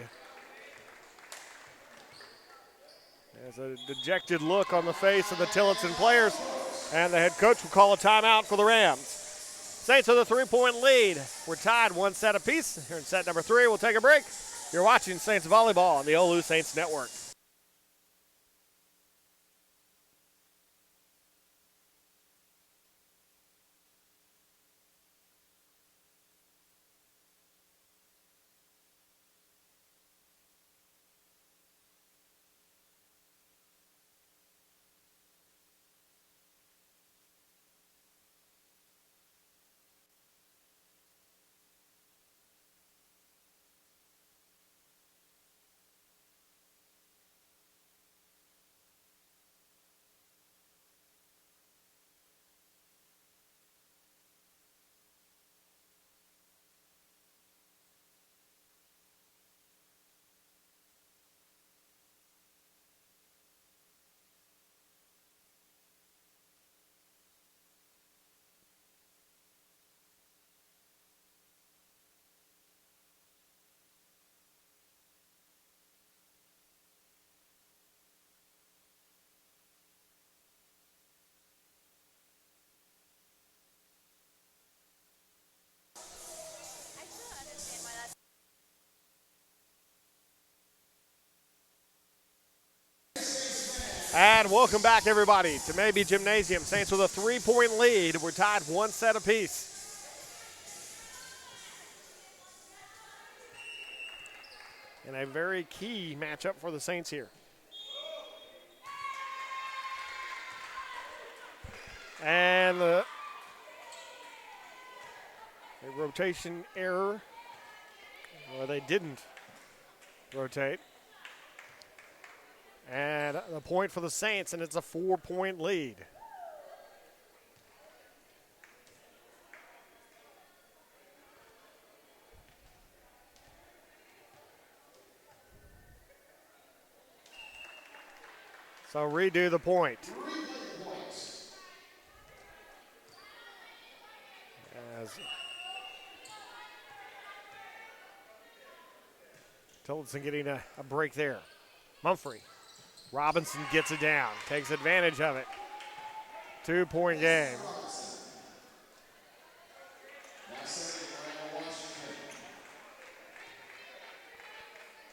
There's a dejected look on the face of the Tillotson players, and the head coach will call a timeout for the Rams. Saints with a 3-point lead. We're tied 1 set apiece. Here in set number 3, we'll take a break. You're watching Saints Volleyball on the OLLU Saints Network. And welcome back, everybody, to Maybe Gymnasium. Saints with a 3-point lead. We're tied 1 set apiece. And a very key matchup for the Saints here. And a rotation error, or they didn't rotate. And the point for the Saints, and it's a 4-point lead. So redo the point. As Tillotson getting a break there. Mumphrey. Robinson gets it down, takes advantage of it. 2-point game.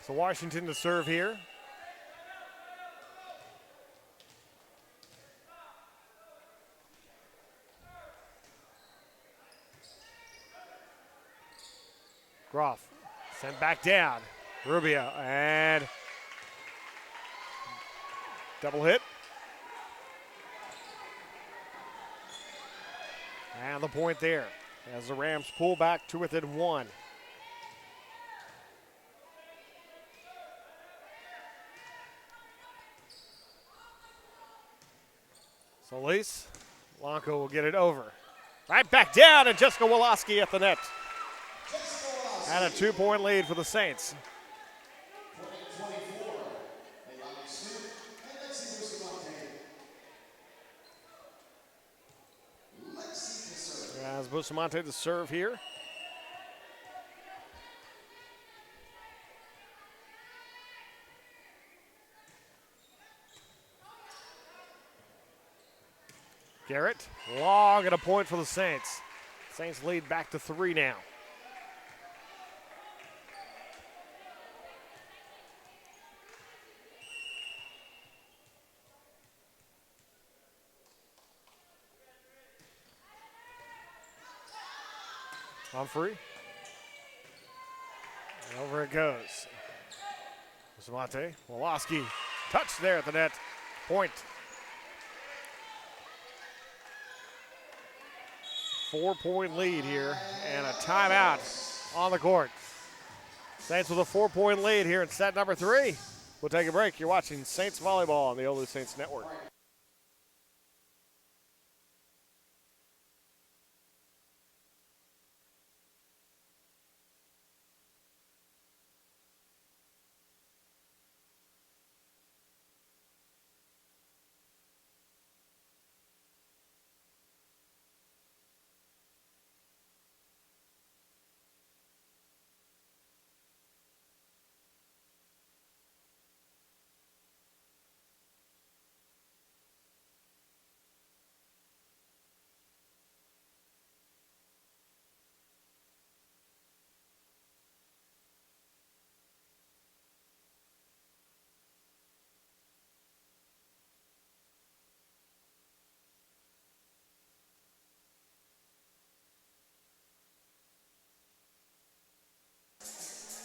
So Washington to serve here. Groff sent back down. Rubio and double hit. And the point there as the Rams pull back to within 1. Solis, Blanco will get it over. Right back down, and Jessica Woloski at the net. And a 2-point lead for the Saints. As Bustamante to serve here. Garrett, long and a point for the Saints. Saints lead back to 3 now. Humphrey. And over it goes. Bustamante, Woloski, touch there at the net. Point. 4-point lead here, and a timeout on the court. Saints with a 4-point lead here in set number 3. We'll take a break. You're watching Saints Volleyball on the OLLU Saints Network.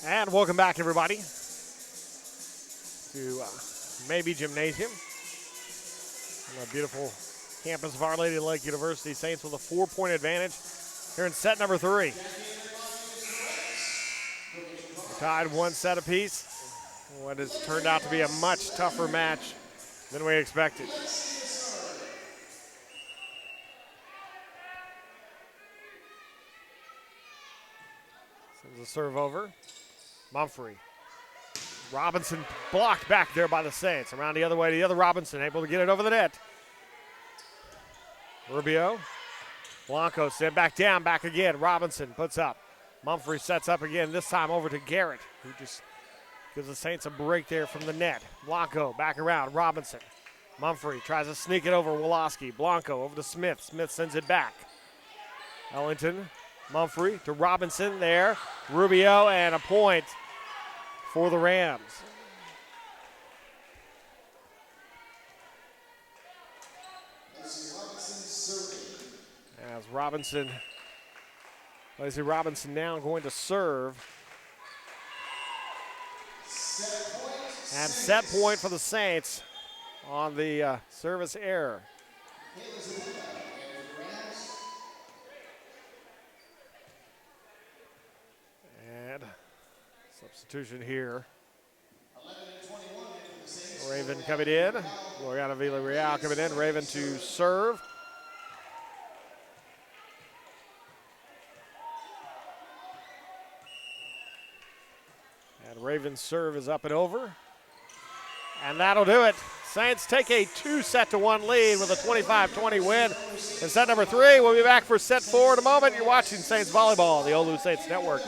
And welcome back, everybody, to Maybe Gymnasium on the beautiful campus of Our Lady of Lake University. Saints with a 4-point advantage here in set number 3. We're tied 1 set apiece. What has turned out to be a much tougher match than we expected. Sends a serve over. Mumphrey. Robinson blocked back there by the Saints. Around the other way to the other Robinson, able to get it over the net. Rubio. Blanco sent back down, back again. Robinson puts up. Mumphrey sets up again, this time over to Garrett, who just gives the Saints a break there from the net. Blanco back around. Robinson. Mumphrey tries to sneak it over Woloski. Blanco over to Smith. Smith sends it back. Ellington. Mumphrey to Robinson there. Rubio, and a point for the Rams. As Lacey Robinson now going to serve. And set point for the Saints on the service error. And substitution here. Raven coming in. Loriana Villarreal coming in. Raven to serve. And Raven's serve is up and over. And that'll do it. Saints take a 2-1 lead with a 25-20 win in set number 3. We'll be back for set 4 in a moment. You're watching Saints Volleyball on the OLLU Saints Network.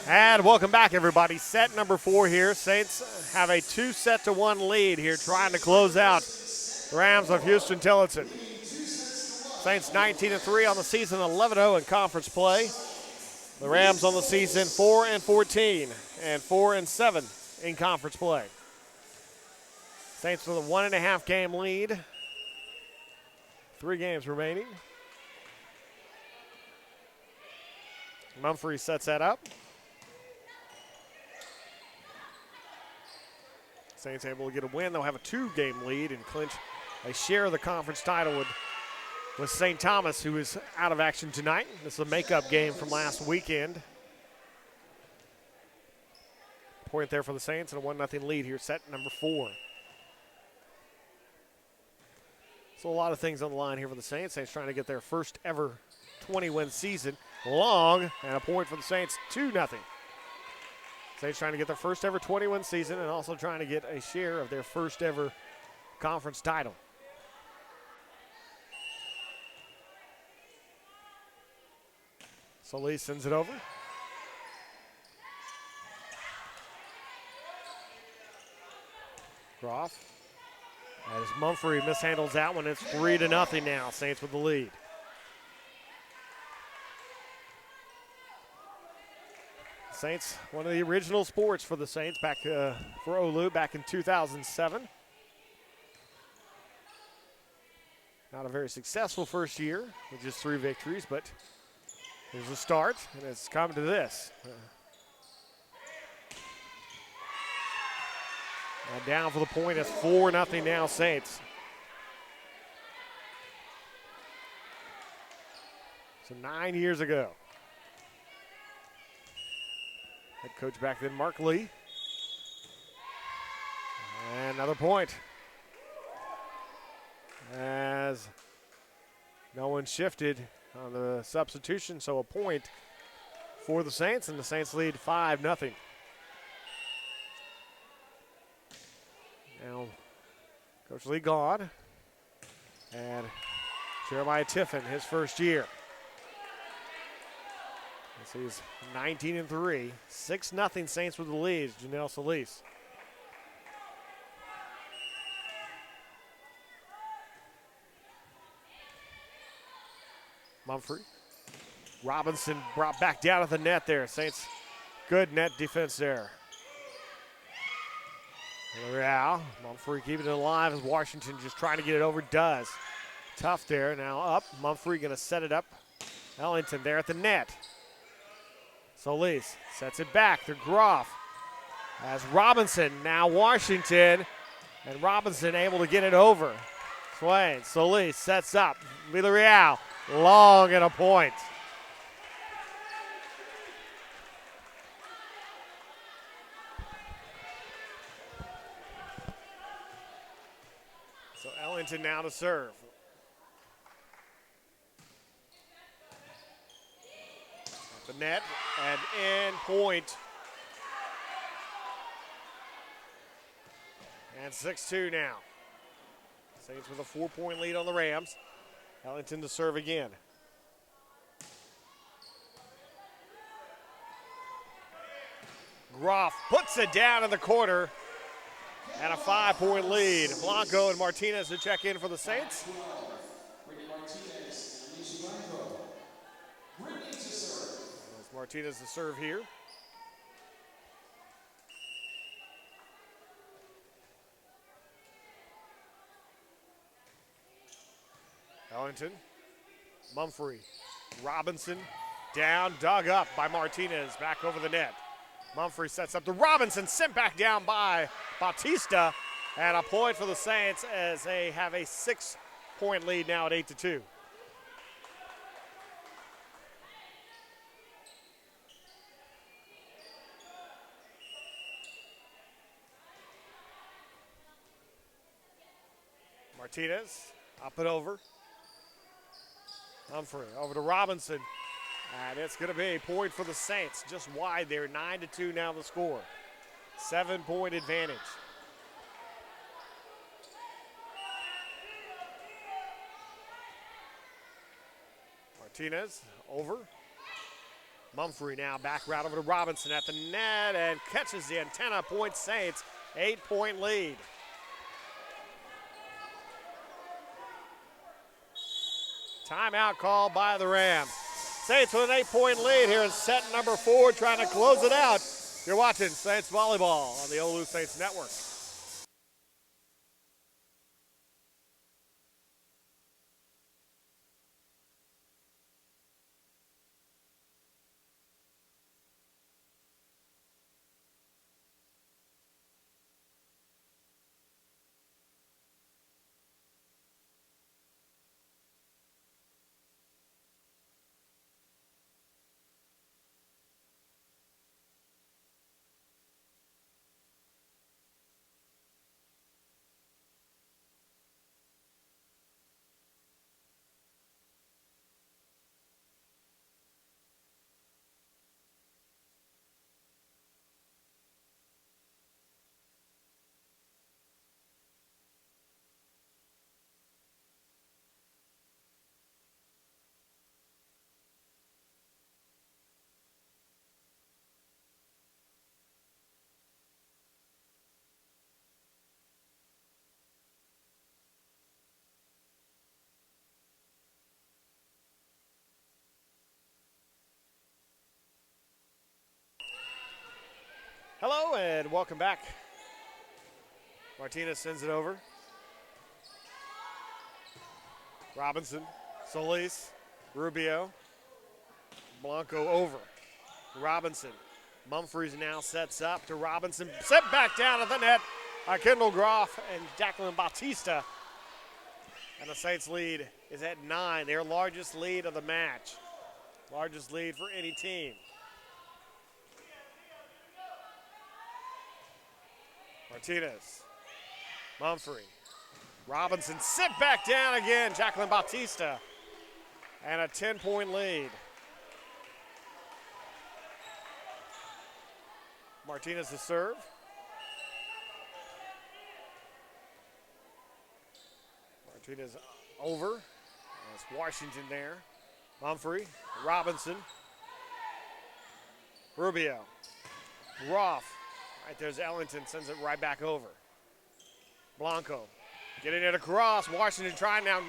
And welcome back, everybody. Set number 4 here. Saints have a 2-1 lead here, trying to close out the Rams of Huston-Tillotson. Saints 19-3 on the season, 11-0 in conference play. The Rams on the season 4-14 and 4-7 in conference play. Saints with a 1.5 game lead. 3 games remaining. Mumphrey sets that up. Saints able to get a win. They'll have a 2-game lead and clinch a share of the conference title with St. Thomas, who is out of action tonight. This is a makeup game from last weekend. Point there for the Saints and a 1-0 lead here, set number 4. So a lot of things on the line here for the Saints. Saints trying to get their first ever 20-win season. Long, and a point for the Saints, 2-0. Saints trying to get their first ever 20-win season and also trying to get a share of their first ever conference title. So Lee sends it over. Groff. As Mumphrey mishandles that one, it's 3-0 now. Saints with the lead. Saints, one of the original sports for the Saints back for OLLU back in 2007. Not a very successful first year with just 3 victories, but here's a start, and it's come to this. Now down for the point, it's 4-0 now, Saints. So 9 years ago. Head coach back then, Mark Lee. And another point. As no one shifted on the substitution, so a point for the Saints, and the Saints lead 5-0. Now, Coach Lee gone. And Jeremiah Tiffin, his first year. He's 19-3, 6-0 Saints with the lead. Janelle Solis. Mumphrey. Robinson brought back down at the net there. Saints, good net defense there. Real. Mumphrey keeping it alive as Washington just trying to get it over. Does. Tough there. Now up. Mumphrey going to set it up. Ellington there at the net. Solis sets it back to Groff. As Robinson, now Washington, and Robinson able to get it over. Swain, Solis sets up. Villarreal, long and a point. So Ellington now to serve. The net and in point. And 6-2 now. Saints with a 4-point lead on the Rams. Ellington to serve again. Groff puts it down in the corner. And a 5-point lead. Blanco and Martinez to check in for the Saints. Martinez to serve here. Ellington, Mumphrey, Robinson, down, dug up by Martinez, back over the net. Mumphrey sets up to Robinson, sent back down by Bautista, and a point for the Saints as they have a 6-point lead now at 8-2. Martinez, up and over. Mumphrey, over to Robinson. And it's going to be a point for the Saints. Just wide there, 9-2 now the score. 7-point advantage. Martinez, over. Mumphrey now back right over to Robinson at the net and catches the antenna. Point Saints, 8-point lead. Timeout call by the Rams. Saints with an 8-point lead here in set number 4, trying to close it out. You're watching Saints Volleyball on the OLLU Saints Network. Hello and welcome back. Martinez sends it over. Robinson, Solis, Rubio, Blanco over. Robinson, Mumphrey now sets up to Robinson. Set back down at the net. Kendall Groff and Jacqueline Bautista. And the Saints lead is at 9, their largest lead of the match. Largest lead for any team. Martinez, Mumphrey, Robinson sit back down again, Jacqueline Bautista, and a 10-point lead. Martinez to serve. Martinez over, that's Washington there. Mumphrey, Robinson, Rubio, Groff. Right there's Ellington, sends it right back over. Blanco getting it across. Washington trying now.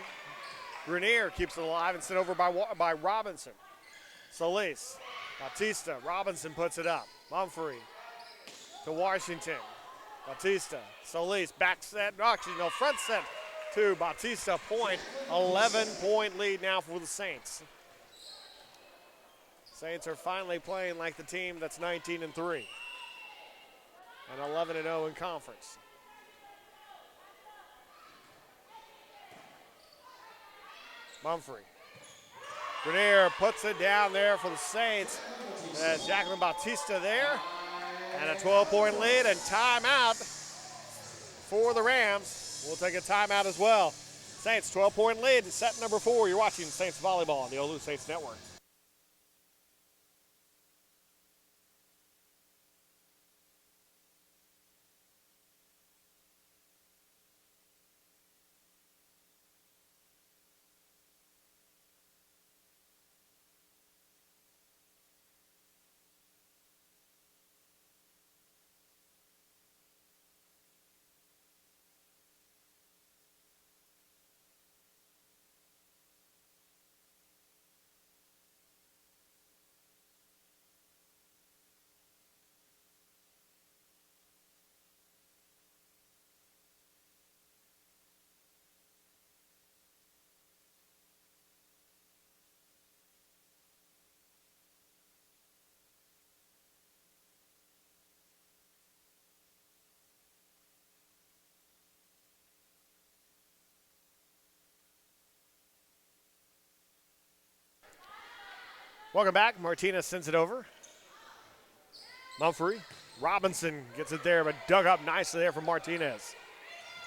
Grenier keeps it alive and sent over by Robinson. Solis, Bautista, Robinson puts it up. Mumphrey to Washington. Bautista, Solis, back set, actually no, front set to Bautista, point. 11-point lead now for the Saints. Saints are finally playing like the team that's 19-3. And 11-0 in conference. Mumphrey. Grenier puts it down there for the Saints. Jacqueline Bautista there. And a 12-point lead and timeout for the Rams. We'll take a timeout as well. Saints 12-point lead in set number 4. You're watching Saints Volleyball on the OLLU Saints Network. Welcome back. Martinez sends it over. Mumphrey. Robinson gets it there, but dug up nicely there from Martinez.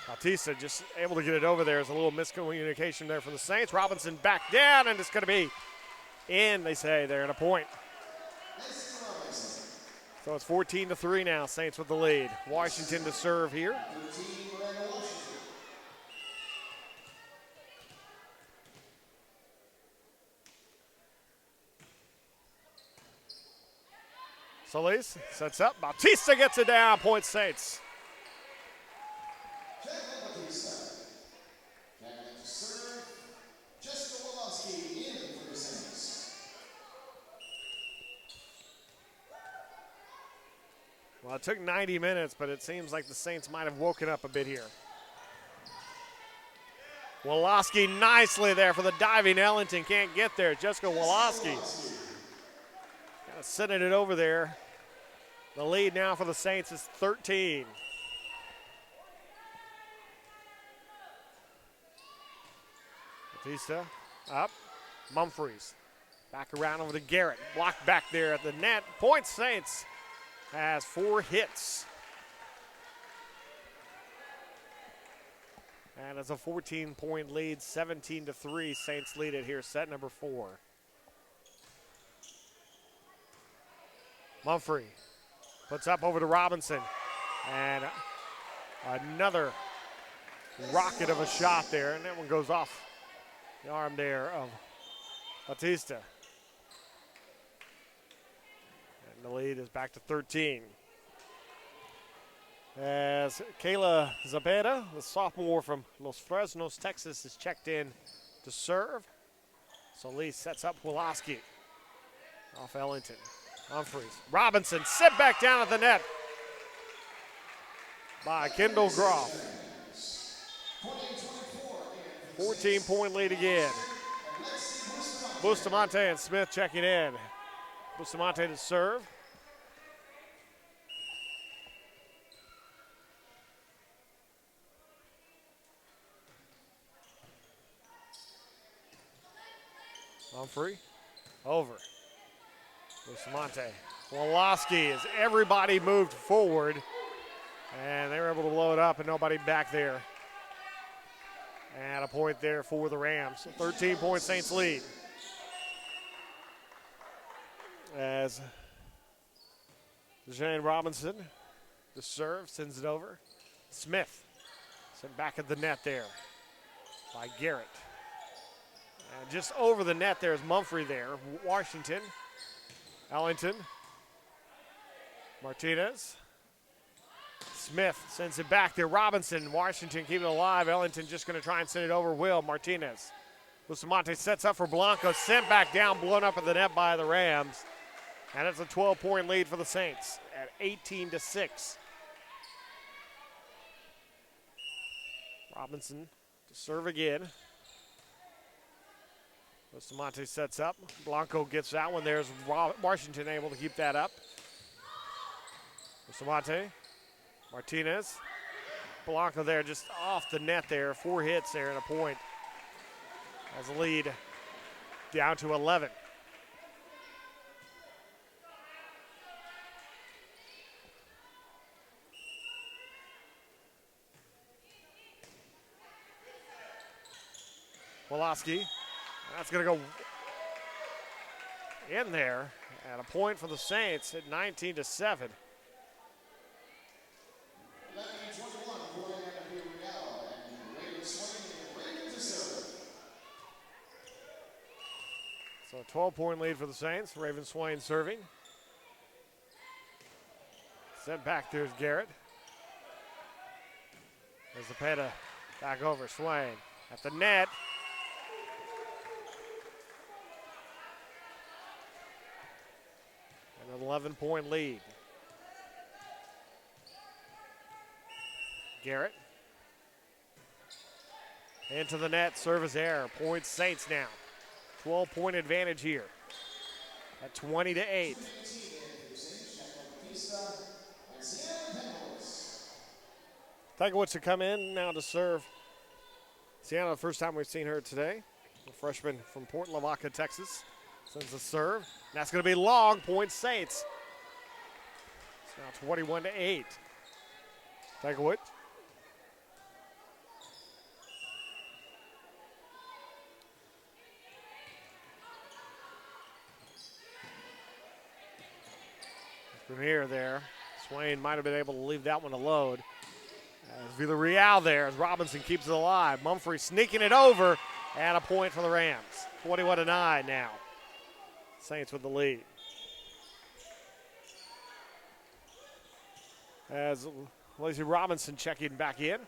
Bautista just able to get it over there. There's a little miscommunication there from the Saints. Robinson back down, and it's going to be in, they say, there in a point. So it's 14-3 now, Saints with the lead. Washington to serve here. Solis sets up. Bautista gets it down. Point Saints. Well, it took 90 minutes, but it seems like the Saints might have woken up a bit here. Woloski nicely there for the diving. Ellington can't get there. Jessica Woloski kind of sending it over there. The lead now for the Saints is 13. Batista up. Mumfries back around over to Garrett. Blocked back there at the net. Point Saints has 4 hits. And it's a 14-point lead, 17-3. Saints lead it here, set number 4. Mumphrey puts up over to Robinson. And another rocket of a shot there, and that one goes off the arm there of Batista. And the lead is back to 13. As Kayla Zabeda, the sophomore from Los Fresnos, Texas, is checked in to serve. Solis sets up Woloski off Ellington. Humphreys. Robinson sit back down at the net by Kendall Groff. 14-point lead again. Bustamante and Smith checking in. Bustamante to serve. Humphrey, over. Bustamante. Woloski as everybody moved forward, and they were able to blow it up and nobody back there. And a point there for the Rams. 13-point Saints lead. As Jane Robinson, the serve, sends it over. Smith sent back at the net there by Garrett. And just over the net there is Mumphrey there. Washington, Ellington, Martinez. Smith sends it back there. Robinson, Washington keeping it alive. Ellington just going to try and send it over. Will Martinez. Bustamante sets up for Blanco. Sent back down, blown up at the net by the Rams. And it's a 12-point lead for the Saints at 18-6. Robinson to serve again. Bustamante sets up. Blanco gets that one. There's Washington able to keep that up. Bustamante. Martinez. Blanco there just off the net there. 4 hits there and a point. As the lead down to 11. Woloski. That's going to go in there. And a point for the Saints at 19-7. So a 12-point lead for the Saints. Raven Swain serving. Sent back, there's Garrett. There's the Peta back over. Swain at the net. An 11-point lead. Garrett. Into the net, service error. Point Saints now. 12-point advantage here at 20-8. Tykowicz to come in now to serve Sienna. The first time we've seen her today. A freshman from Port Lavaca, Texas. Sends the serve. And that's going to be long. Point Saints. It's now 21-8. Tykowicz. From here there. Swain might have been able to leave that one alone. As Villarreal there as Robinson keeps it alive. Mumphrey sneaking it over and a point for the Rams. 21-9 now. Saints with the lead. as Lacey Robinson checking back in.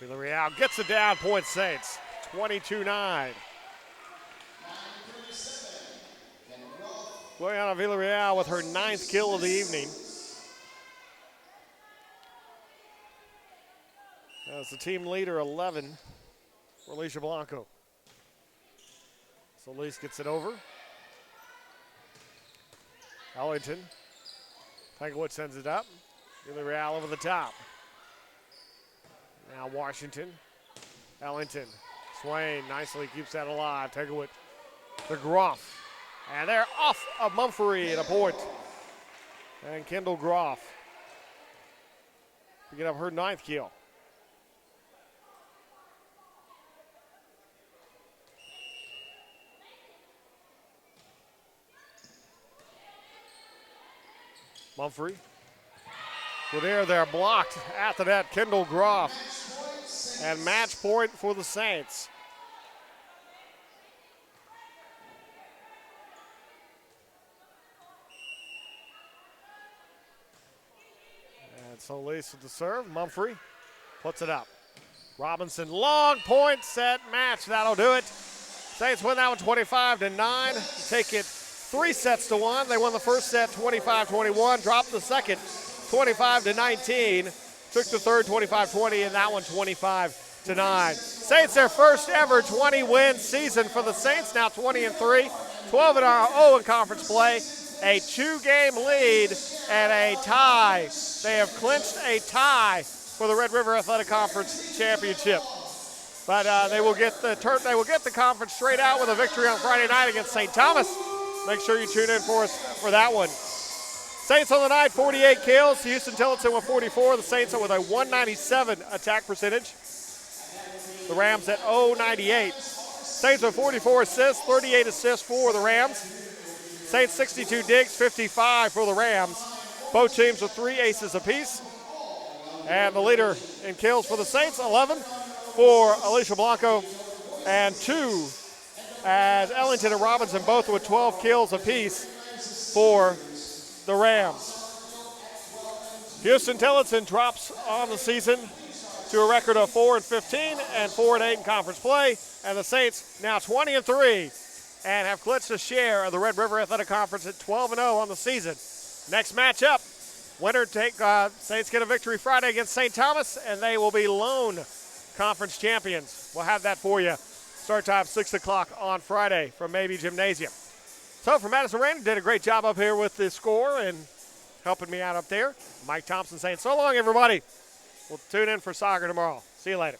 Villarreal gets it down, point Saints, 22-9. Guayana Villarreal with her 9th kill of the evening. That's the team leader, 11 for Alicia Blanco. So Elise gets it over. Ellington. Tanglewood sends it up. Villarreal over the top. Now Washington. Ellington. Swain nicely keeps that alive. Tanglewood to Groff. And they're off of Mumphrey at a point. And Kendall Groff picking up her 9th kill. Mumphrey. With air there blocked at the net. Kendall Groff. And match point for the Saints. And Solis with the serve. Mumphrey puts it up. Robinson, long point, set, match. That'll do it. Saints win that one 25-9. Take it 3 sets to 1. They won the first set 25-21, dropped the second 25-19, took the third 25-20, and that one 25-9. Saints their first ever 20-win season for the Saints, now 20-3, 12-0 in conference play, a 2-game lead and a tie. They have clinched a tie for the Red River Athletic Conference Championship. But they will get the conference straight out with a victory on Friday night against St. Thomas. Make sure you tune in for us for that one. Saints on the night, 48 kills. Huston-Tillotson with 44. The Saints are with a 197 attack percentage. The Rams at 098. Saints with 44 assists, 38 assists for the Rams. Saints 62 digs, 55 for the Rams. Both teams with 3 aces apiece. And the leader in kills for the Saints, 11 for Alicia Blanco, and 2 as Ellington and Robinson, both with 12 kills apiece for the Rams. Huston-Tillotson drops on the season to a record of 4-15 and 4-8 in conference play, and the Saints now 20-3 and have clinched a share of the Red River Athletic Conference at 12-0 on the season. Next matchup, winner Saints get a victory Friday against St. Thomas, and they will be lone conference champions. We'll have that for you. Start time 6 o'clock on Friday from Maybe Gymnasium. So for Madison Rain, did a great job up here with the score and helping me out up there. Mike Thompson saying so long, everybody. We'll tune in for soccer tomorrow. See you later.